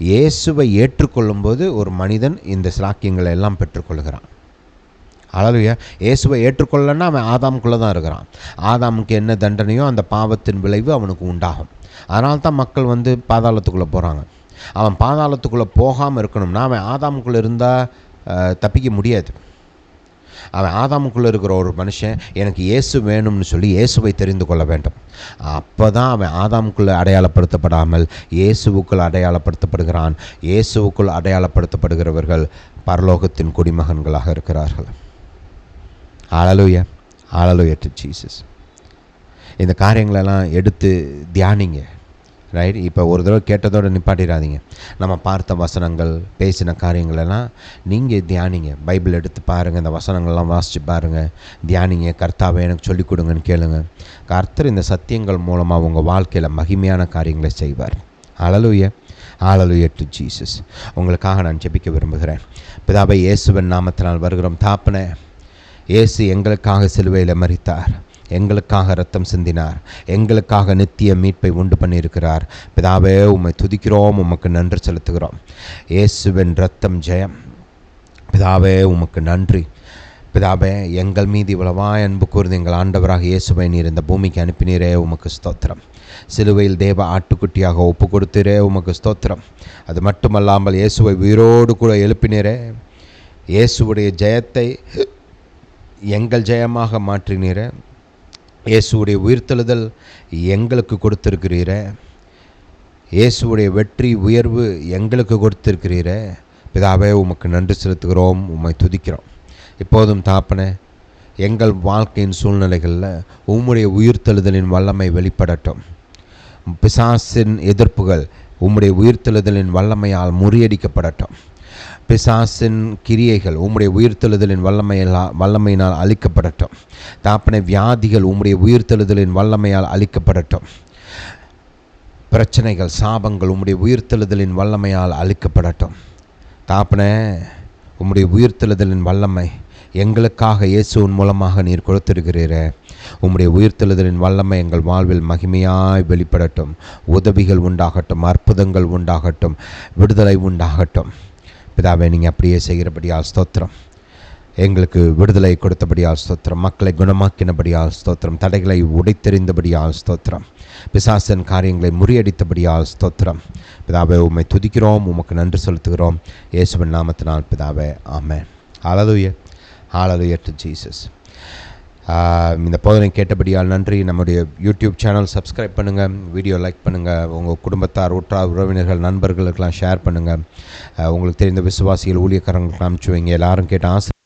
இயேசுவை ஏற்றுக்கொள்ளும்போது ஒரு மனிதன் இந்த ஸ்லாக்கியங்களை எல்லாம் பெற்றுக்கொள்கிறான். ஹல்லேலூயா. இயேசுவை ஏற்றுக்கொள்ளன்னா அவன் ஆதாமுக்குள்ளே தான் இருக்கிறான். ஆதாமுக்கு என்ன தண்டனையோ அந்த பாவத்தின் விளைவு அவனுக்கு உண்டாகும். அதனால தான் மக்கள் பாதாளத்துக்குள்ளே போகிறாங்க. அவன் பாதாளத்துக்குள்ளே போகாமல் இருக்கணும்னா அவன் ஆதாமுக்குள்ளே இருந்தால் தப்பிக்க முடியாது. அவன் ஆதாமுக்குள்ளே இருக்கிற ஒரு மனுஷன் எனக்கு இயேசு வேணும்னு சொல்லி இயேசுவை தெரிந்து கொள்ள வேண்டும். அப்போ தான் அவன் ஆதாமுக்குள்ளே அடையாளப்படுத்தப்படாமல் இயேசுவுக்குள் அடையாளப்படுத்தப்படுகிறான். இயேசுவுக்குள் அடையாளப்படுத்தப்படுகிறவர்கள் பரலோகத்தின் குடிமகன்களாக இருக்கிறார்கள். ஹல்லேலூயா, ஹல்லேலூயா டு ஜீசஸ். இந்த காரியங்களெல்லாம் எடுத்து தியானிங்க. ரைட். இப்போ ஒரு தடவை கேட்டதோடு நிப்பாட்டிடாதீங்க. நம்ம பார்த்த வசனங்கள், பேசின காரியங்களெல்லாம் நீங்கள் தியானிங்க. பைபிள் எடுத்து பாருங்கள், இந்த வசனங்கள்லாம் வாசித்து பாருங்கள், தியானிங்க. கர்த்தாவே எனக்கு சொல்லிக் கொடுங்கன்னு கேளுங்க. கர்த்தர் இந்த சத்தியங்கள் மூலமாக உங்கள் வாழ்க்கையில் மகிமையான காரியங்களை செய்வார். ஹல்லேலூயா, ஹல்லேலூயா டு ஜீசஸ். உங்களுக்காக நான் ஜெபிக்க விரும்புகிறேன். பிதாவே, இயேசுவின் நாமத்தினால் வருகிறோம். தாப்பனே, இயேசு எங்களுக்காக சிலுவையில் மரித்தார், எங்களுக்காக இரத்தம் சிந்தினார், எங்களுக்காக நித்திய மீட்பை உண்டு பண்ணியிருக்கிறார். பிதாவே, உம்மை துதிக்கிறோம், உமக்கு நன்றி செலுத்துகிறோம். இயேசுவின் இரத்தம் ஜெயம். பிதாவே, உமக்கு நன்றி. பிதாவே, எங்கள் மீது இவ்வளவா அன்பு கூர்ந்து எங்கள் ஆண்டவராக இயேசுவை நீர் இந்த பூமிக்கு அனுப்பினீரே, உமக்கு ஸ்தோத்திரம். சிலுவையில் தேவ ஆட்டுக்குட்டியாக ஒப்பு கொடுத்தீரே, உமக்கு ஸ்தோத்திரம். அது மட்டுமல்லாமல் இயேசுவை உயிரோடு கூட எழுப்பினீரே. இயேசுவுடைய ஜெயத்தை எங்கள் ஜெயமாக மாற்றினீரே. இயேசுவுடைய உயிர்த்தெழுதல் எங்களுக்கு கொடுத்திருக்கிறீரே. இயேசுவுடைய வெற்றி உயர்வு எங்களுக்கு கொடுத்திருக்கிறீரே. பிதாவே, உமக்கு நன்றி செலுத்துகிறோம், உம்மை துதிக்கிறோம். இப்போதும் தாப்பனே, எங்கள் வாழ்க்கையின் சூழ்நிலைகளில் உம்முடைய உயிர்த்தெழுதலின் வல்லமை வெளிப்படட்டும். பிசாசின் எதிர்ப்புகள் உம்முடைய உயிர்த்தெழுதலின் வல்லமையால் முறியடிக்கப்படட்டும். பிசாசின் கிரியைகள் உம்முடைய உயிர்த்தெழுதலின் வல்லமையினால் அழிக்கப்படட்டும். தாப்பனை, வியாதிகள் உம்முடைய உயிர்த்தெழுதலின் வல்லமையால் அழிக்கப்படட்டும். பிரச்சனைகள், சாபங்கள் உம்முடைய உயிர்த்தெழுதலின் வல்லமையால் அழிக்கப்படட்டும். தாப்பனை, உம்முடைய உயிர்த்தெழுதலின் வல்லமை எங்களுக்காக இயேசுவின் மூலமாக நீர் கொடுத்திருக்கிறீரே. உம்முடைய உயிர்த்தெழுதலின் வல்லமை எங்கள் வாழ்வில் மகிமையாய் வெளிப்படட்டும். உதவிகள் உண்டாகட்டும், அற்புதங்கள் உண்டாகட்டும், விடுதலை உண்டாகட்டும். பிதாவே, நீங்கள் அப்படியே செய்கிறபடியால் ஸ்தோத்திரம். எங்களுக்கு விடுதலை கொடுத்தபடியால் ஸ்தோத்திரம். மக்களை குணமாக்கினபடியால் ஸ்தோத்திரம். தடைகளை உடைத்தெறிந்தபடியால் ஸ்தோத்திரம். பிசாசின் காரியங்களை முறியடித்தபடியால் ஸ்தோத்திரம். பிதாவே, உம்மை துதிக்கிறோம், உமக்கு நன்றி செலுத்துகிறோம். இயேசுவின் நாமத்தினால் பிதாவே, ஆமென். ஹல்லேலூயா, ஹல்லேலூயா டு ஜீசஸ். இந்த போதனை கேட்டபடியால் நன்றி. நம்முடைய யூடியூப் சேனல் சப்ஸ்கிரைப் பண்ணுங்கள், வீடியோ லைக் பண்ணுங்கள், உங்கள் குடும்பத்தார், உற்றார், உறவினர்கள், நண்பர்களுக்கெல்லாம் ஷேர் பண்ணுங்கள். உங்களுக்கு தெரிந்த விசுவாசிகள், ஊழியக்காரங்களுக்கு அனுப்பிச்சு வைங்க. எல்லாரும் கேட்ட